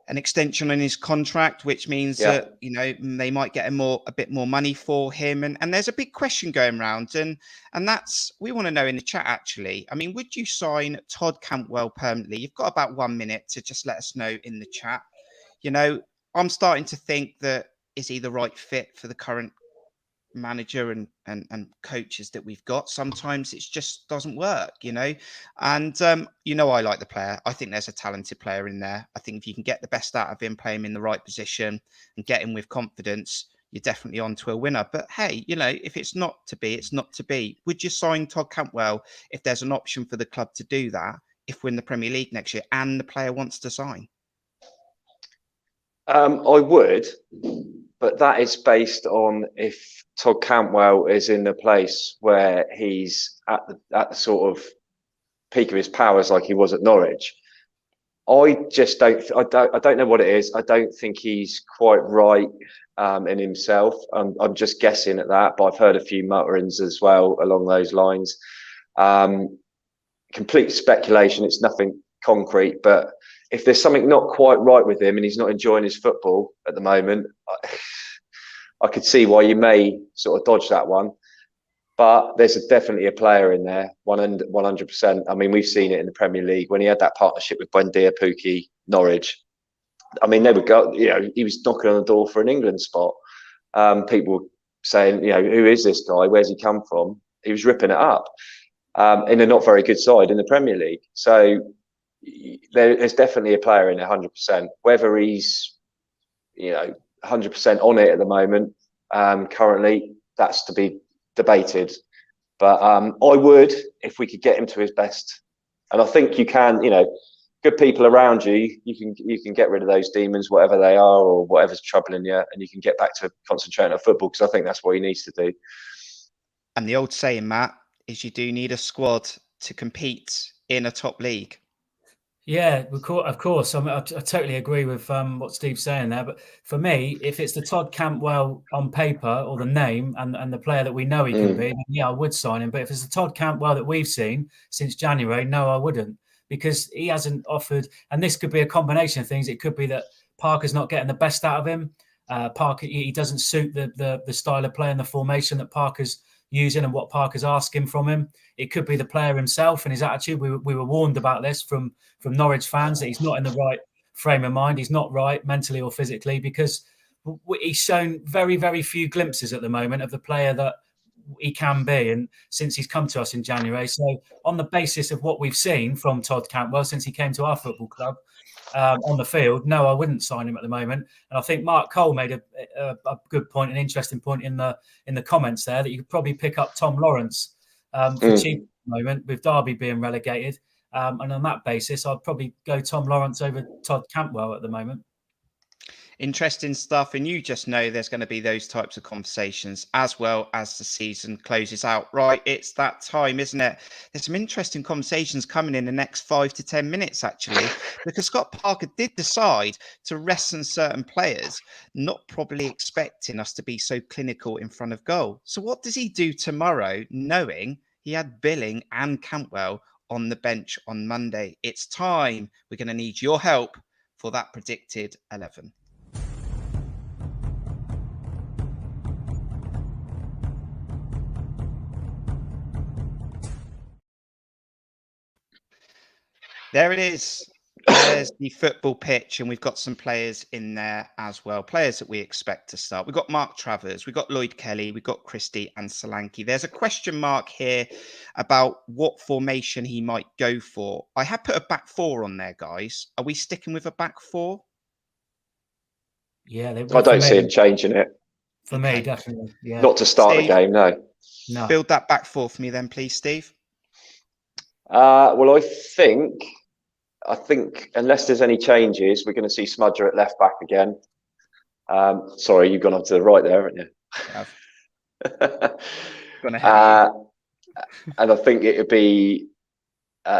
an extension on his contract, which means that they might get a bit more money for him. And there's a big question going around, and that's we want to know in the chat actually. I mean, would you sign Todd Cantwell permanently? You've got about 1 minute to just let us know in the chat. I'm starting to think that is he the right fit for the current manager and coaches that we've got. Sometimes it just doesn't work, and I like the player. I think there's a talented player in there. I think if you can get the best out of him, play him in the right position and get him with confidence, you're definitely on to a winner. But hey, if it's not to be, it's not to be. Would you sign Todd Cantwell if there's an option for the club to do that, if we're in the Premier League next year and the player wants to sign? I would, but that is based on if Todd Cantwell is in the place where he's at the sort of peak of his powers, like he was at Norwich. I don't know what it is. I don't think he's quite right in himself. I'm just guessing at that, but I've heard a few mutterings as well along those lines. Complete speculation. It's nothing concrete, but if there's something not quite right with him and he's not enjoying his football at the moment, I could see why you may sort of dodge that one. But there's definitely a player in there, 100%. I mean, we've seen it in the Premier League when he had that partnership with Buendia, Pukki, Norwich. I mean, they would go, he was knocking on the door for an England spot. People were saying, who is this guy? Where's he come from? He was ripping it up in a not very good side in the Premier League. So there's definitely a player in there, 100%. Whether he's, 100% on it at the moment, currently, that's to be debated. But I would, if we could get him to his best. And I think you can, good people around you, you can get rid of those demons, whatever they are, or whatever's troubling you, and you can get back to concentrating on football, because I think that's what he needs to do. And the old saying, Matt, is you do need a squad to compete in a top league. Yeah, of course. I totally agree with what Steve's saying there. But for me, if it's the Todd Cantwell on paper or the name and the player that we know he can be, then I would sign him. But if it's the Todd Cantwell that we've seen since January, no, I wouldn't, because he hasn't offered. And this could be a combination of things. It could be that Parker's not getting the best out of him. Parker, he doesn't suit the style of play and the formation that Parker's using and what Parker's asking from him. It could be the player himself and his attitude. We were warned about this from Norwich fans, that he's not in the right frame of mind. He's not right mentally or physically, because he's shown very, very few glimpses at the moment of the player that he can be, and since he's come to us in January. So on the basis of what we've seen from Todd Cantwell since he came to our football club, on the field, no, I wouldn't sign him at the moment. And I think Mark Cole made a good point, an interesting point in the comments there, that you could probably pick up Tom Lawrence for cheap at the moment, with Derby being relegated. And on that basis, I'd probably go Tom Lawrence over Todd Cantwell at the moment. Interesting stuff. And you just know there's going to be those types of conversations as well as the season closes out. Right, it's that time, isn't it? There's some interesting conversations coming in the next 5 to 10 minutes, actually, because Scott Parker did decide to rest on certain players, not probably expecting us to be so clinical in front of goal. So what does he do tomorrow, knowing he had Billing and Cantwell on the bench on Monday? It's time. We're going to need your help for that predicted 11. There it is. there's the football pitch, and we've got some players in there as well. Players that we expect to start. We've got Mark Travers, we've got Lloyd Kelly, we've got Christie and Solanke. There's a question mark here about what formation he might go for. I have put a back four on there, guys. Are we sticking with a back four? Yeah, I don't see him changing it. For me, definitely. Yeah. Not to start Steve, the game, no. Build that back four for me then, please, Steve. Well, I think unless there's any changes, we're going to see Smudger at left back again. Sorry, you've gone up to the right there, haven't you? And I think it would be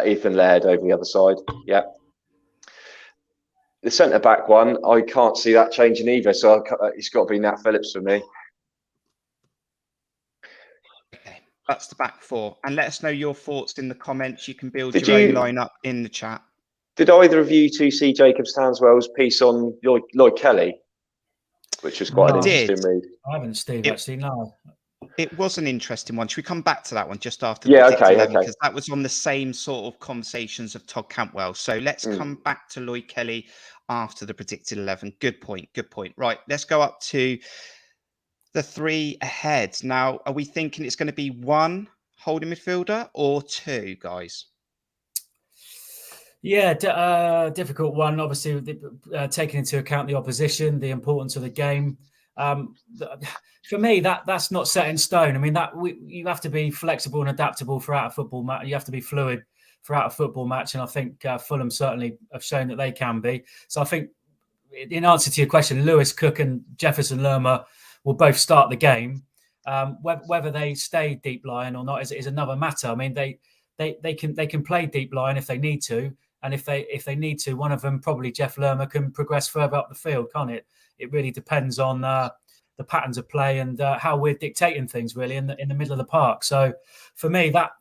Ethan Laird over the other side. Yeah. The centre back one, I can't see that changing either. So it's got to be Nat Phillips for me. Okay, that's the back four. And let us know your thoughts in the comments. You can build your own lineup in the chat. Did either of you two see Jacob Stanswell's piece on Lloyd Kelly, which was quite an interesting read? I haven't, Steve, actually, no. It was an interesting one. Should we come back to that one just after? Okay. Because that was on the same sort of conversations of Todd Cantwell. So let's come back to Lloyd Kelly after the predicted 11. Good point. Right, let's go up to the three ahead. Now, are we thinking it's going to be one holding midfielder or two, guys? Yeah, difficult one. Obviously, taking into account the opposition, the importance of the game. For me, that's not set in stone. I mean, you have to be flexible and adaptable throughout a football match. You have to be fluid throughout a football match, and I think Fulham certainly have shown that they can be. So I think, in answer to your question, Lewis, Cook, and Jefferson Lerma will both start the game. Whether they stay deep lying or not is another matter. I mean, they can play deep lying if they need to. And if they need to, one of them, probably Jeff Lerma, can progress further up the field, can't it? It really depends on the patterns of play and how we're dictating things, really, in the middle of the park. So for me, that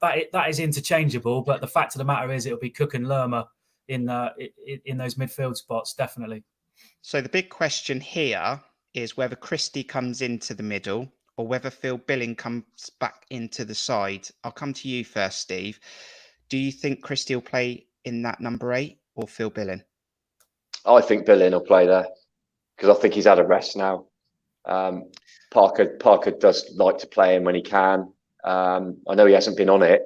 is interchangeable. But the fact of the matter is, it'll be Cook and Lerma in those midfield spots, definitely. So the big question here is whether Christie comes into the middle or whether Phil Billing comes back into the side. I'll come to you first, Steve. Do you think Christie will play in that number 8 or Phil Billing? I think Billing will play there because I think he's had a rest now. Parker does like to play him when he can. I know he hasn't been on it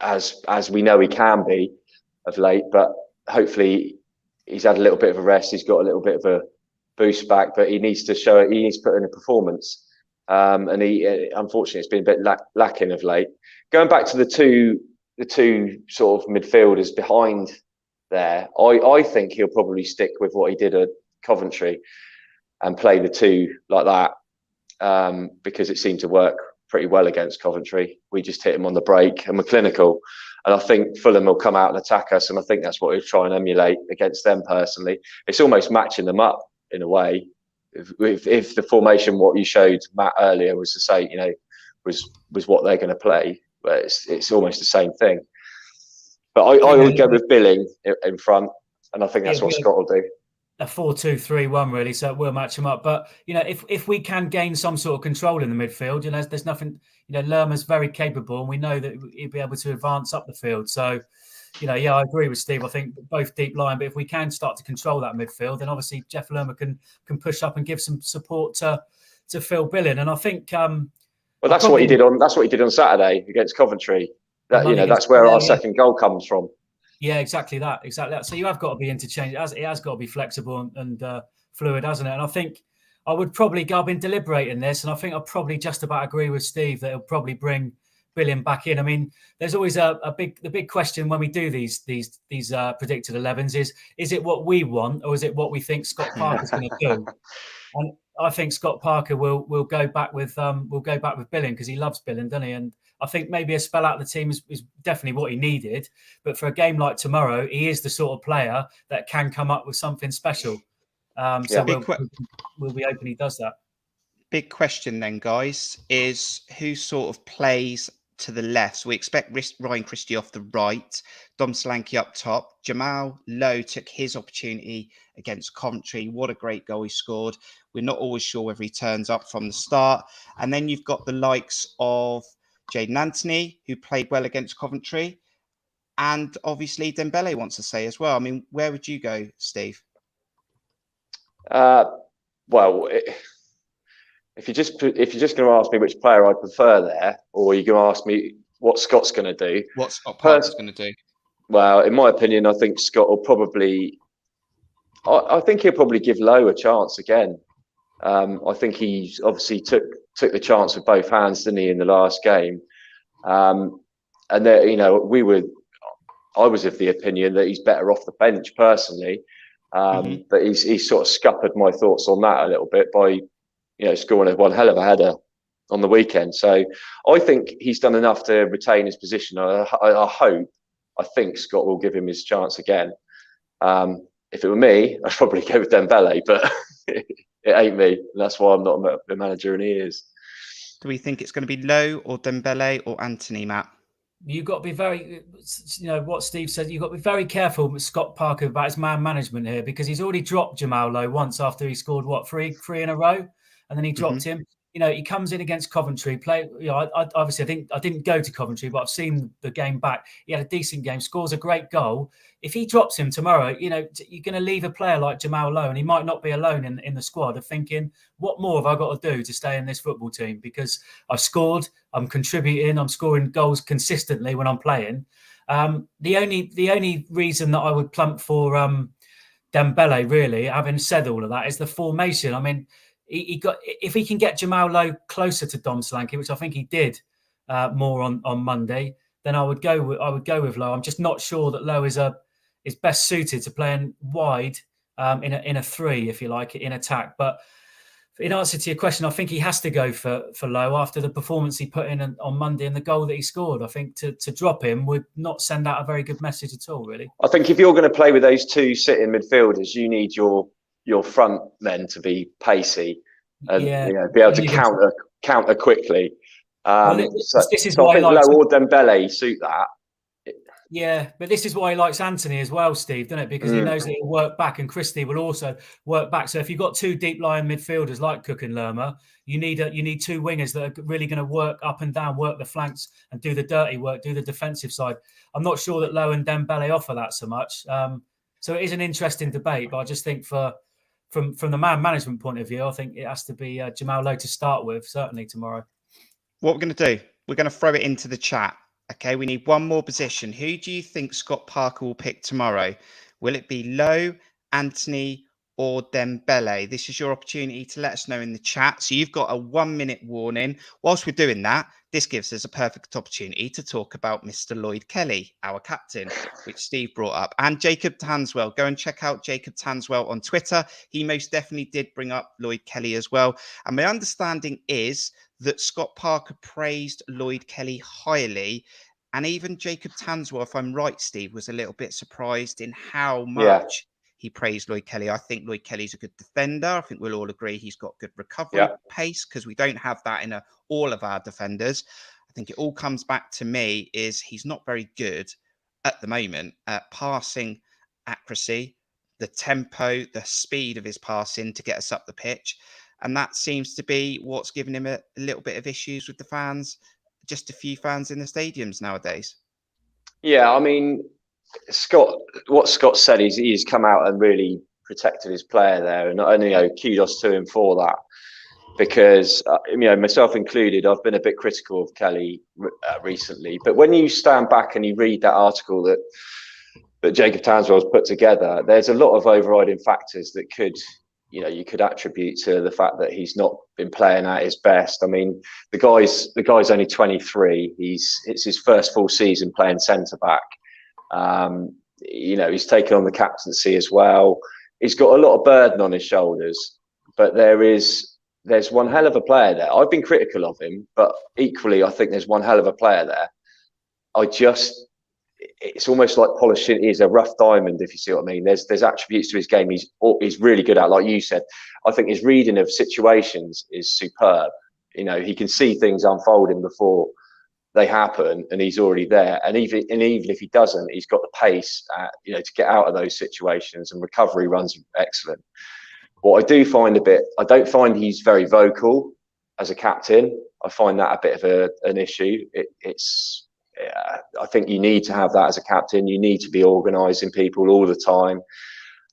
as we know he can be of late, but hopefully he's had a little bit of a rest. He's got a little bit of a boost back, but he needs to show it. He needs to put in a performance. And he unfortunately it's been a bit lacking of late. Going back to the two sort of midfielders behind there, I think he'll probably stick with what he did at Coventry and play the two like that because it seemed to work pretty well against Coventry. We just hit him on the break and we're clinical. And I think Fulham will come out and attack us, and I think that's what we'll try and emulate against them personally. It's almost matching them up in a way. If the formation, what you showed Matt earlier, was to say, was what they're going to play, but it's almost the same thing. But I would go with Billing in front, and I think that's what Scott will do. A 4-2-3-1 really, so we'll match them up. But if we can gain some sort of control in the midfield, there's nothing. Lerma's very capable, and we know that he'll be able to advance up the field. So, I agree with Steve. I think both deep line, but if we can start to control that midfield, then obviously Jeff Lerma can push up and give some support to Phil Billing. And I think that's what he did on Saturday against Coventry. That's where our second goal comes from. Yeah, exactly that. So you have got to be interchangeable. It has got to be flexible and fluid, hasn't it? And I think I would probably go. I've been deliberating this, and I think I probably just about agree with Steve that he'll probably bring Billing back in. I mean, there's always the big question when we do these predicted 11s is it what we want or is it what we think Scott Parker's going to do? And I think Scott Parker will go back with Billing because he loves Billing, doesn't he? And I think maybe a spell out of the team is definitely what he needed. But for a game like tomorrow, he is the sort of player that can come up with something special. So we'll be hoping he does that. Big question then, guys, is who sort of plays to the left? So we expect Ryan Christie off the right, Dom Solanke up top. Jamal Lowe took his opportunity against Coventry. What a great goal he scored. We're not always sure whether he turns up from the start. And then you've got the likes of Jaden Anthony, who played well against Coventry, and obviously Dembele wants to say as well. I mean, where would you go, Steve? Well, if you're just going to ask me which player I prefer there, or you're going to ask me what Scott's going to do, what Scott Parker's going to do? Well, in my opinion, I think Scott will probably. I think he'll probably give Lowe a chance again. I think he obviously took the chance with both hands, didn't he, in the last game? And there, I was of the opinion that he's better off the bench personally. But he's sort of scuppered my thoughts on that a little bit by, scoring one hell of a header on the weekend. So I think he's done enough to retain his position. I think Scott will give him his chance again. If it were me, I'd probably go with Dembele, but it ain't me. And that's why I'm not the manager, and he is. Do we think it's going to be Lowe or Dembele or Anthony, Matt? You've got to be very, what Steve said, you've got to be very careful with Scott Parker about his man management here, because he's already dropped Jamal Lowe once after he scored, three in a row, and then he dropped him. He comes in against Coventry. I didn't go to Coventry, but I've seen the game back. He had a decent game, scores a great goal. If he drops him tomorrow, you're going to leave a player like Jamal Lowe, and he might not be alone in the squad, of thinking, what more have I got to do to stay in this football team? Because I've scored, I'm contributing, I'm scoring goals consistently when I'm playing. The only reason that I would plump for Dembele, really, having said all of that, is the formation. I mean, if he can get Jamal Lowe closer to Dom Solanke, which I think he did more on Monday, then I would go with Lowe. I'm just not sure that Lowe is best suited to playing wide in a three, if you like, in attack. But in answer to your question, I think he has to go for Lowe after the performance he put in on Monday and the goal that he scored. I think to drop him would not send out a very good message at all, really. I think if you're going to play with those two sitting midfielders, you need your front men to be pacey and be able to counter quickly. This is so why I think Lowe or Dembele suit that. Yeah, but this is why he likes Anthony as well, Steve, doesn't it? Because he knows that he'll work back, and Christie will also work back. So if you've got two deep lying midfielders like Cook and Lerma, you need two wingers that are really going to work up and down, work the flanks, and do the dirty work, do the defensive side. I'm not sure that Lowe and Dembele offer that so much. So it is an interesting debate, but I just think from the man management point of view, I think it has to be Jamal Lowe to start with, certainly tomorrow. What we're going to do, we're going to throw it into the chat. Okay, we need one more position. Who do you think Scott Parker will pick tomorrow? Will it be Lowe, Anthony, or Dembele? This is your opportunity to let us know in the chat. So you've got a 1-minute warning. Whilst we're doing that, this gives us a perfect opportunity to talk about Mr. Lloyd Kelly, our captain, which Steve brought up, and Jacob Tanswell. Go and check out Jacob Tanswell on Twitter. He most definitely did bring up Lloyd Kelly as well. And my understanding is that Scott Parker praised Lloyd Kelly highly. And even Jacob Tanswell, if I'm right, Steve, was a little bit surprised in how much he praised Lloyd Kelly. I think Lloyd Kelly's a good defender. I think we'll all agree he's got good recovery pace, because we don't have that in all of our defenders. I think it all comes back to me is he's not very good at the moment at passing accuracy, the tempo, the speed of his passing to get us up the pitch. And that seems to be what's given him a little bit of issues with the fans, just a few fans in the stadiums nowadays. Yeah, I mean, what Scott said is he's come out and really protected his player there. And, kudos to him for that. Because, myself included, I've been a bit critical of Kelly recently. But when you stand back and you read that article that Jacob Tanswell's put together, there's a lot of overriding factors that could... you could attribute to the fact that he's not been playing at his best. I mean, the guy's only 23. It's his first full season playing centre back. He's taken on the captaincy as well. He's got a lot of burden on his shoulders, but there's one hell of a player there. I've been critical of him, but equally, I think there's one hell of a player there. It's almost like polishing. He's a rough diamond, if you see what I mean. There's attributes to his game he's really good at. Like you said, I think his reading of situations is superb. He can see things unfolding before they happen, and he's already there. And even if he doesn't, he's got the pace, to get out of those situations, and recovery runs excellent. What I do find I don't find he's very vocal as a captain. I find that a bit of an issue. I think you need to have that as a captain. You need to be organising people all the time,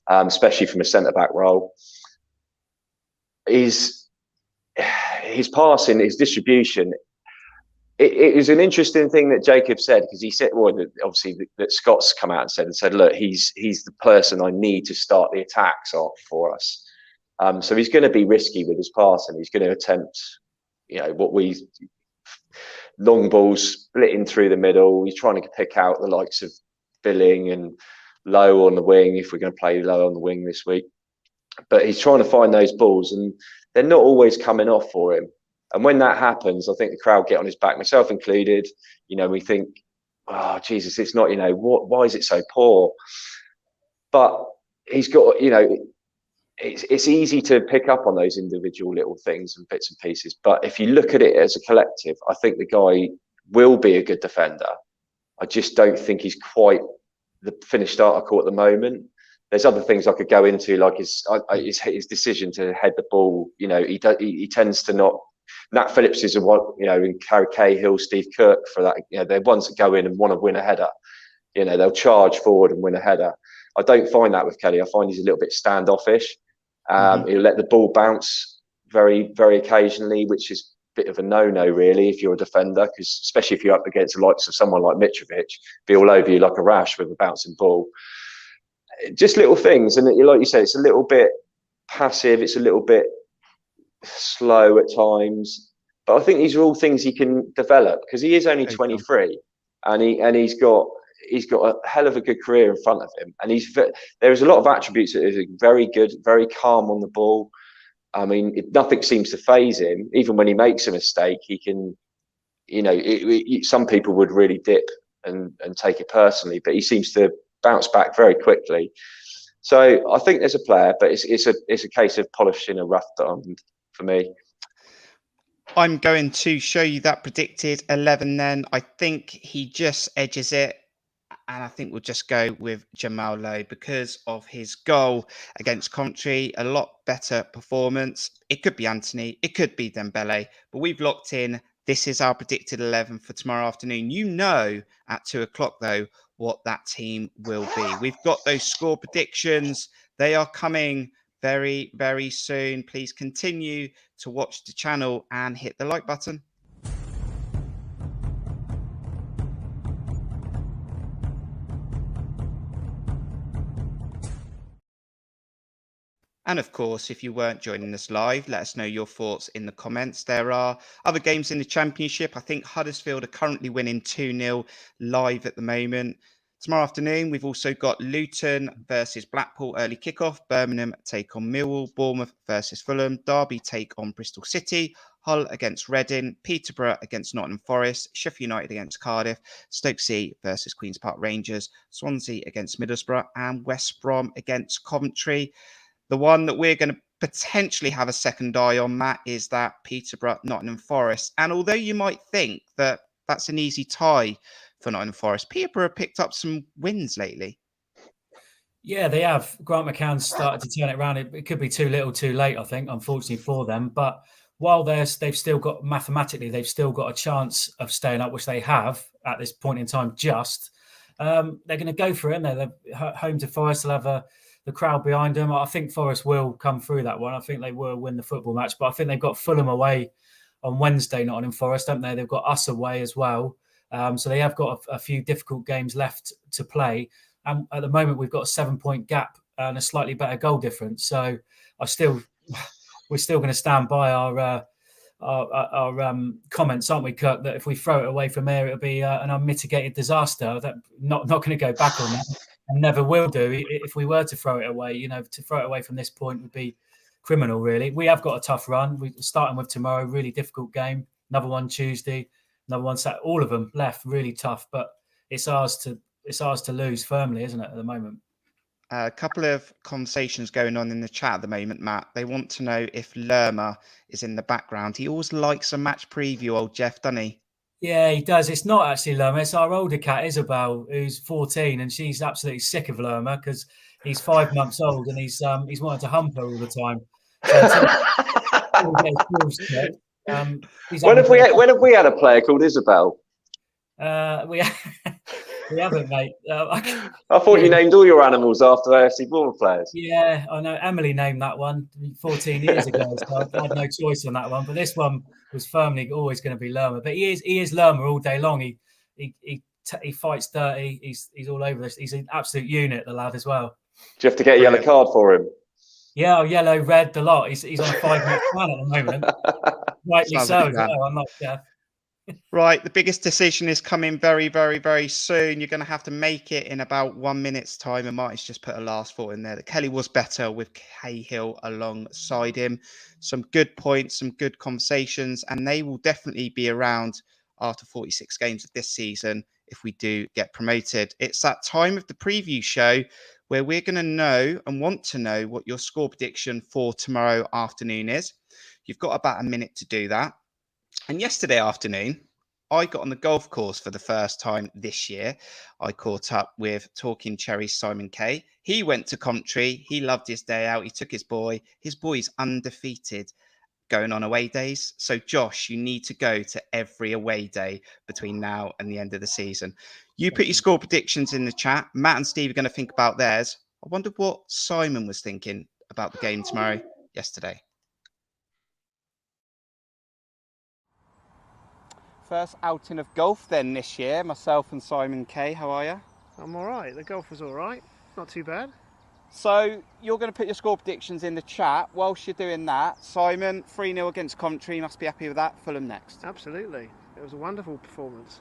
especially from a centre-back role. His passing, his distribution, it was an interesting thing that Jacob said, because he said, well, obviously that Scott's come out and said, look, he's the person I need to start the attacks off for us. So he's going to be risky with his passing. He's going to attempt, long balls splitting through the middle. He's trying to pick out the likes of Billing and Lowe on the wing, if we're going to play Lowe on the wing this week. But he's trying to find those balls, and they're not always coming off for him. And when that happens, I think the crowd get on his back, myself included. We think, oh, Jesus, it's not, why is it so poor? But he's got, it's easy to pick up on those individual little things and bits and pieces. But if you look at it as a collective, I think the guy will be a good defender. I just don't think he's quite the finished article at the moment. There's other things I could go into, like his decision to head the ball. He tends to not. Nat Phillips is and Cahill, Steve Kirk for that. They're ones that go in and want to win a header. They'll charge forward and win a header. I don't find that with Kelly. I find he's a little bit standoffish. He'll let the ball bounce very, very occasionally, which is a bit of a no-no, really, if you're a defender, because especially if you're up against the likes of someone like Mitrovic, be all over you like a rash with a bouncing ball. Just little things, and like you say, it's a little bit passive. It's a little bit slow at times, but I think these are all things he can develop, because he is only 23, and he's got a hell of a good career in front of him, and there is a lot of attributes that is very good, very calm on the ball. I mean, nothing seems to faze him. Even when he makes a mistake, he can, some people would really dip and take it personally, but he seems to bounce back very quickly. So I think there's a player, but it's a case of polishing a rough diamond for me. I'm going to show you that predicted 11 then. I think he just edges it, and I think we'll just go with Jamal Lowe because of his goal against Coventry. A lot better performance. It could be Anthony, it could be Dembele, but we've locked in. This is our predicted 11 for tomorrow afternoon. At 2:00 though, what that team will be. We've got those score predictions. They are coming very, very soon. Please continue to watch the channel and hit the like button. And of course, if you weren't joining us live, let us know your thoughts in the comments. There are other games in the Championship. I think Huddersfield are currently winning 2-0 live at the moment. Tomorrow afternoon, we've also got Luton versus Blackpool early kickoff. Birmingham take on Millwall. Bournemouth versus Fulham. Derby take on Bristol City. Hull against Reading. Peterborough against Nottingham Forest. Sheffield United against Cardiff. Stoke City versus Queen's Park Rangers. Swansea against Middlesbrough. And West Brom against Coventry. The one that we're going to potentially have a second eye on, Matt, is that Peterborough Nottingham Forest. And although you might think that that's an easy tie for Nottingham Forest, Peterborough picked up some wins lately. Yeah, they have. Grant McCann's started to turn it around. It could be too little, too late, I think, unfortunately for them. But while they've still got, mathematically, they've still got a chance of staying up, which they have at this point in time. They're going to go for it, and they're home to Forest. They'll have the crowd behind them. I think Forest will come through that one. I think they will win the football match. But I think they've got Fulham away on Wednesday, Nottingham Forest, haven't they? They've got us away as well. So they have got a few difficult games left to play. And at the moment, we've got a 7-point gap and a slightly better goal difference. So we're still going to stand by our comments, aren't we, Kirk? That if we throw it away from here, it'll be an unmitigated disaster. That not going to go back on that, and never will do. If we were to throw it away, to throw it away from this point would be criminal. Really, we have got a tough run. We're starting with tomorrow, really difficult game. Another one Tuesday. Another one Saturday. All of them left really tough, but it's ours to lose firmly, isn't it, at the moment? A couple of conversations going on in the chat at the moment, Matt. They want to know if Lerma is in the background. He always likes a match preview, old Jeff, doesn't he? Yeah, he does. It's not actually Lerma. It's our older cat, Isabel, who's 14, and she's absolutely sick of Lerma because he's 5 months old and he's wanted to hump her all the time. So, when have we had a player called Isabel? We we haven't, mate. I thought you named all your animals after AFC Bournemouth players. Yeah, I know. Emily named that one 14 years ago, so I had no choice on that one. But this one was firmly always going to be Lerma. But he is Lerma all day long. He fights dirty. He's all over this. He's an absolute unit, the lad as well. Do you have to get a yellow card for him? Yeah, yellow, red, the lot. He's on a 5-match plan at the moment. Rightly so. I'm not deaf. Right, the biggest decision is coming very, very, very soon. You're going to have to make it in about 1 minute's time. And Martin's just put a last thought in there that Kelly was better with Cahill alongside him. Some good points, some good conversations, and they will definitely be around after 46 games of this season if we do get promoted. It's that time of the preview show where we're going to know and want to know what your score prediction for tomorrow afternoon is. You've got about a minute to do that. And yesterday afternoon, I got on the golf course for the first time this year. I caught up with Talking Cherries Simon Kaye. He went to Coventry. He loved his day out. He took his boy. His boy's undefeated going on away days. So, Josh, you need to go to every away day between now and the end of the season. You put your score predictions in the chat. Matt and Steve are going to think about theirs. I wonder what Simon was thinking about the game tomorrow yesterday. First outing of golf then this year, myself and Simon Kaye. How are you? I'm all right. The golf was all right. Not too bad. So you're going to put your score predictions in the chat. Whilst you're doing that, Simon, 3-0 against Coventry. You must be happy with that. Fulham next. Absolutely. It was a wonderful performance.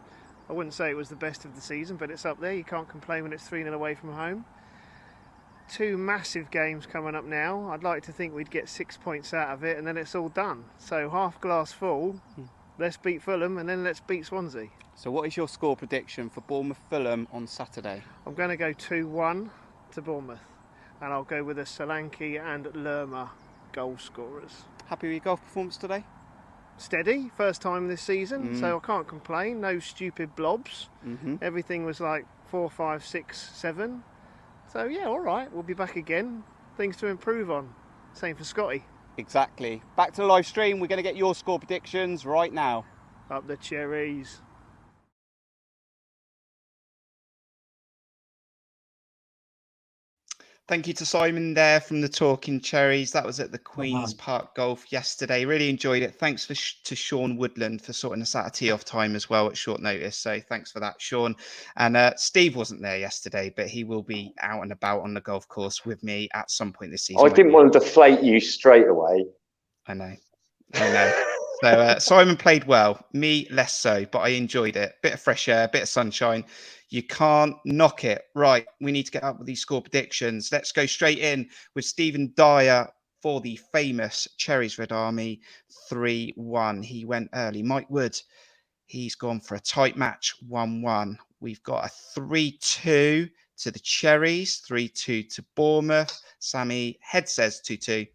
I wouldn't say it was the best of the season, but it's up there. You can't complain when it's 3-0 away from home. 2 massive games coming up now. I'd like to think we'd get 6 points out of it and then it's all done. So half glass full. Let's beat Fulham and then let's beat Swansea. So what is your score prediction for Bournemouth-Fulham on Saturday? I'm going to go 2-1 to Bournemouth. And I'll go with a Solanke and Lerma goal scorers. Happy with your golf performance today? Steady, first time this season, so I can't complain. No stupid blobs. Everything was like 4, 5, 6, 7. So yeah, all right, we'll be back again. Things to improve on. Same for Scotty. Exactly. Back to the live stream. We're going to get your score predictions right now. Up the Cherries. Thank you to Simon there from the Talking Cherries. That was at the Queen's Park Golf yesterday. Really enjoyed it. Thanks to Sean Woodland for sorting us out a tee-off time as well at short notice. So thanks for that, Sean. And Steve wasn't there yesterday, but he will be out and about on the golf course with me at some point this season. I didn't want to deflate you straight away. I know. So Simon played well, me less so, but I enjoyed it. Bit of fresh air, bit of sunshine. You can't knock it. Right, we need to get up with these score predictions. Let's go straight in with Stephen Dyer for the famous Cherries Red Army 3-1. He went early. Mike Wood, he's gone for a tight match 1-1. We've got a 3-2 to the Cherries, 3-2 to Bournemouth. Sammy Head says 2-2.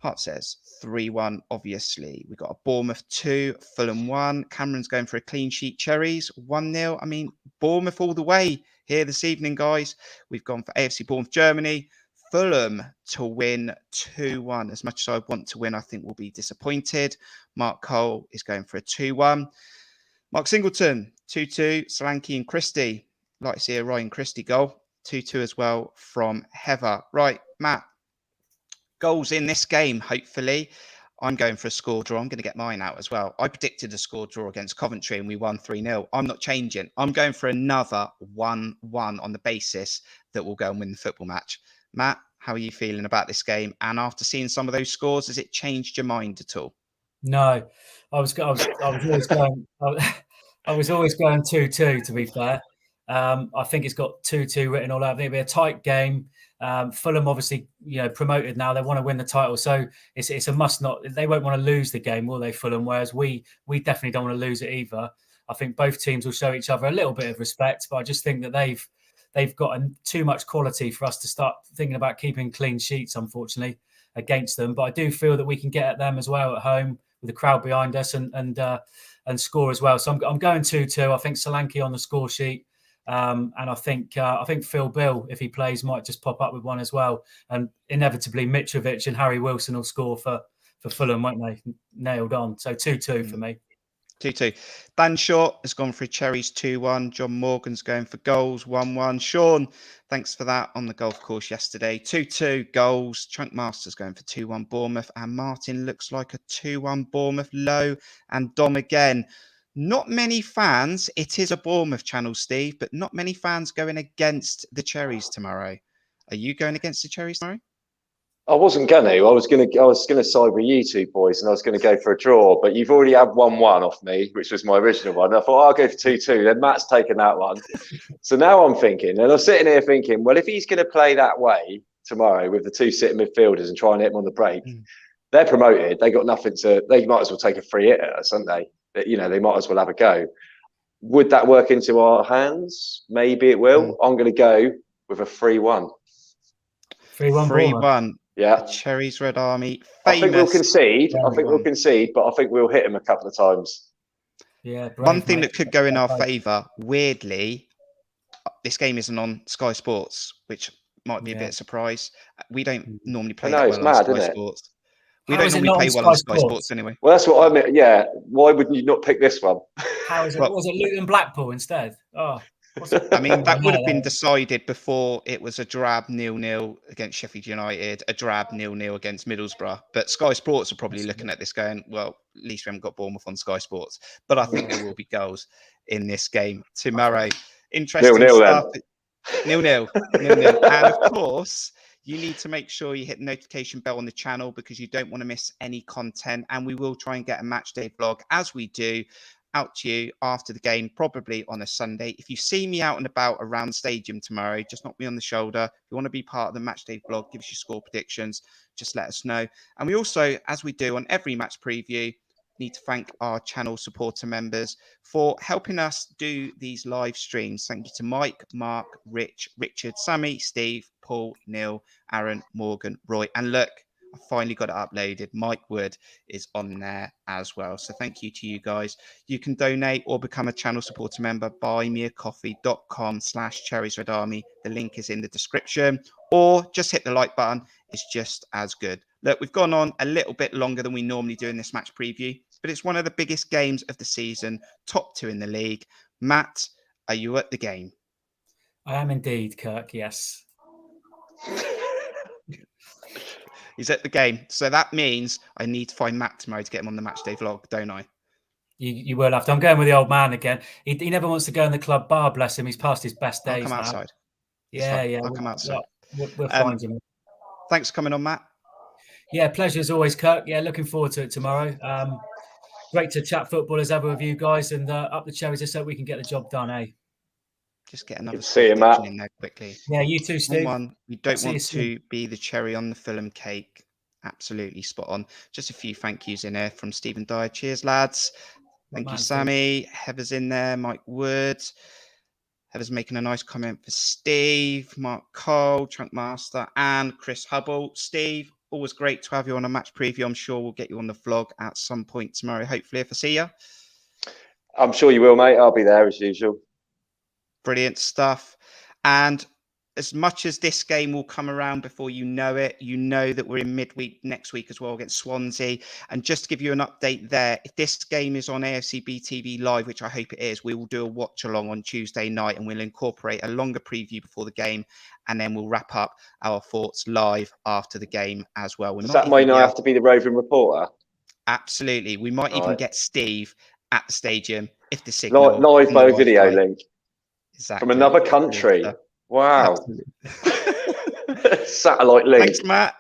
Hart says 3-1, obviously. We've got a Bournemouth 2, Fulham 1. Cameron's going for a clean sheet. Cherries 1-0. I mean, Bournemouth all the way here this evening, guys. We've gone for AFC Bournemouth Germany. Fulham to win 2-1. As much as I want to win, I think we'll be disappointed. Mark Cole is going for a 2-1. Mark Singleton, 2-2. Solanke and Christie. Like to see a Ryan Christie goal. 2-2 as well from Heather. Right, Matt. Goals in this game, hopefully. I'm going for a score draw. I'm going to get mine out as well. I predicted a score draw against Coventry and we won 3-0. I'm not changing. I'm going for another 1-1 on the basis that we'll go and win the football match. Matt, how are you feeling about this game? And after seeing some of those scores, has it changed your mind at all? No, I was always going. I was always going 2-2. To be fair, I think it's got 2-2 written all over. It'll be a tight game. Fulham obviously, promoted now. They want to win the title, so it's a must not. They won't want to lose the game, will they, Fulham? Whereas we definitely don't want to lose it either. I think both teams will show each other a little bit of respect, but I just think that they've got too much quality for us to start thinking about keeping clean sheets, unfortunately, against them. But I do feel that we can get at them as well at home with the crowd behind us and score as well. So I'm going 2-2. I think Solanke on the score sheet. And I think Phil Bill, if he plays, might just pop up with one as well. And inevitably, Mitrovic and Harry Wilson will score for Fulham, won't they? Nailed on. So 2-2 for me. 2-2. Dan Short has gone for Cherries 2-1. John Morgan's going for goals 1-1. Sean, thanks for that on the golf course yesterday. 2-2 goals. Chunk Masters going for 2-1 Bournemouth. And Martin looks like a 2-1 Bournemouth low. And Dom again. Not many fans. It is a Bournemouth channel, Steve, but not many fans going against the Cherries tomorrow. Are you going against the Cherries tomorrow? I wasn't going to. I was going to side with you two boys, and I was going to go for a draw. But you've already had 1-1 off me, which was my original one. I thought I'll go for 2-2. Then Matt's taken that one. So now I'm thinking, and I'm sitting here thinking, well, if he's going to play that way tomorrow with the two sitting midfielders and try and hit them on the break, they're promoted. They got nothing to. They might as well take a free hit at us, haven't they? You know, they might as well have a go. Would that work into our hands? Maybe it will. I'm going to go with a 3-1. 3-1. 3-1. Yeah. The Cherries Red Army. I think we'll concede. But I think we'll hit him a couple of times. Yeah. One thing that could go in our favour, weirdly, this game isn't on Sky Sports, which might be a bit of a surprise. We don't normally play that well on Sky Sports. We don't normally play well on Sky Sports anyway. Well, that's what I mean. Yeah. Why wouldn't you not pick this one? How is it? Was it Luton Blackpool instead? Oh. I mean, that would have been decided before it was a drab 0-0 against Sheffield United, a drab 0-0 against Middlesbrough. But Sky Sports are probably looking at this going, well, at least we haven't got Bournemouth on Sky Sports. But I think there will be goals in this game tomorrow. Interesting 0-0 stuff. 0-0. 0-0. And of course, you need to make sure you hit the notification bell on the channel because you don't want to miss any content. And we will try and get a match day vlog as we do out to you after the game, probably on a Sunday. If you see me out and about around the stadium tomorrow, just knock me on the shoulder. If you want to be part of the match day vlog, give us your score predictions, just let us know. And we also, as we do on every match preview, need to thank our channel supporter members for helping us do these live streams. Thank you to Mike, Mark, Rich, Richard, Sammy, Steve, Paul, Neil, Aaron, Morgan, Roy. And look, I finally got it uploaded. Mike Wood is on there as well. So thank you to you guys. You can donate or become a channel supporter member. buymeacoffee.com/Cherries Red Army. The link is in the description. Or just hit the like button. It's just as good. Look, we've gone on a little bit longer than we normally do in this match preview, but it's one of the biggest games of the season. Top 2 in the league. Matt, are you at the game? I am indeed, Kirk. Yes. He's at the game. So that means I need to find Matt tomorrow to get him on the match day vlog, don't I? You will have to. I'm going with the old man again. He never wants to go in the club bar, bless him. He's past his best days. I'll come now. outside. Yeah. I'll come outside. We'll find him. Thanks for coming on, Matt. Yeah, pleasure as always, Kirk. Yeah, looking forward to it tomorrow. Great to chat football as ever with you guys and up the Cherries just so we can get the job done, eh? Just get another Matt. in there quickly. Yeah, you too, Steve. We don't want to be the cherry on the Fulham cake. Absolutely spot on. Just a few thank yous in there from Stephen Dyer. Cheers, lads. Thank you, Sammy. Heather's in there. Mike Wood. Heather's making a nice comment for Steve, Mark Cole, Chunk Master, and Chris Hubble. Steve, always great to have you on a match preview. I'm sure we'll get you on the vlog at some point tomorrow, hopefully, if I see you. I'm sure you will, mate. I'll be there as usual. Brilliant stuff. And as much as this game will come around before you know it, you know that we're in midweek next week as well against Swansea. And just to give you an update there, if this game is on AFCB TV live, which I hope it is, we will do a watch along on Tuesday night and we'll incorporate a longer preview before the game. And then we'll wrap up our thoughts live after the game as well. Does that mean I have to be the roving reporter? Absolutely. We might even get Steve at the stadium if the signal... Live by video link. Exactly. From another country. Wow. Satellite link. Thanks, Matt.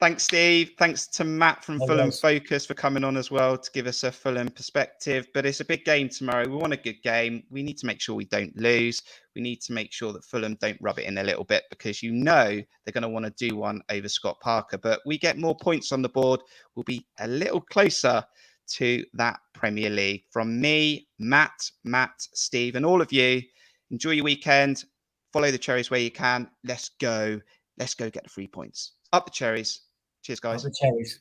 Thanks, Steve. Thanks to Matt from Fulham Focus for coming on as well to give us a Fulham perspective. But it's a big game tomorrow. We want a good game. We need to make sure we don't lose. We need to make sure that Fulham don't rub it in a little bit because you know they're going to want to do one over Scott Parker. But we get more points on the board. We'll be a little closer to that Premier League. From me, Matt, Steve, and all of you, enjoy your weekend. Follow the Cherries where you can. Let's go. Let's go get the 3 points. Up the Cherries. Cheers, guys. Up the Cherries.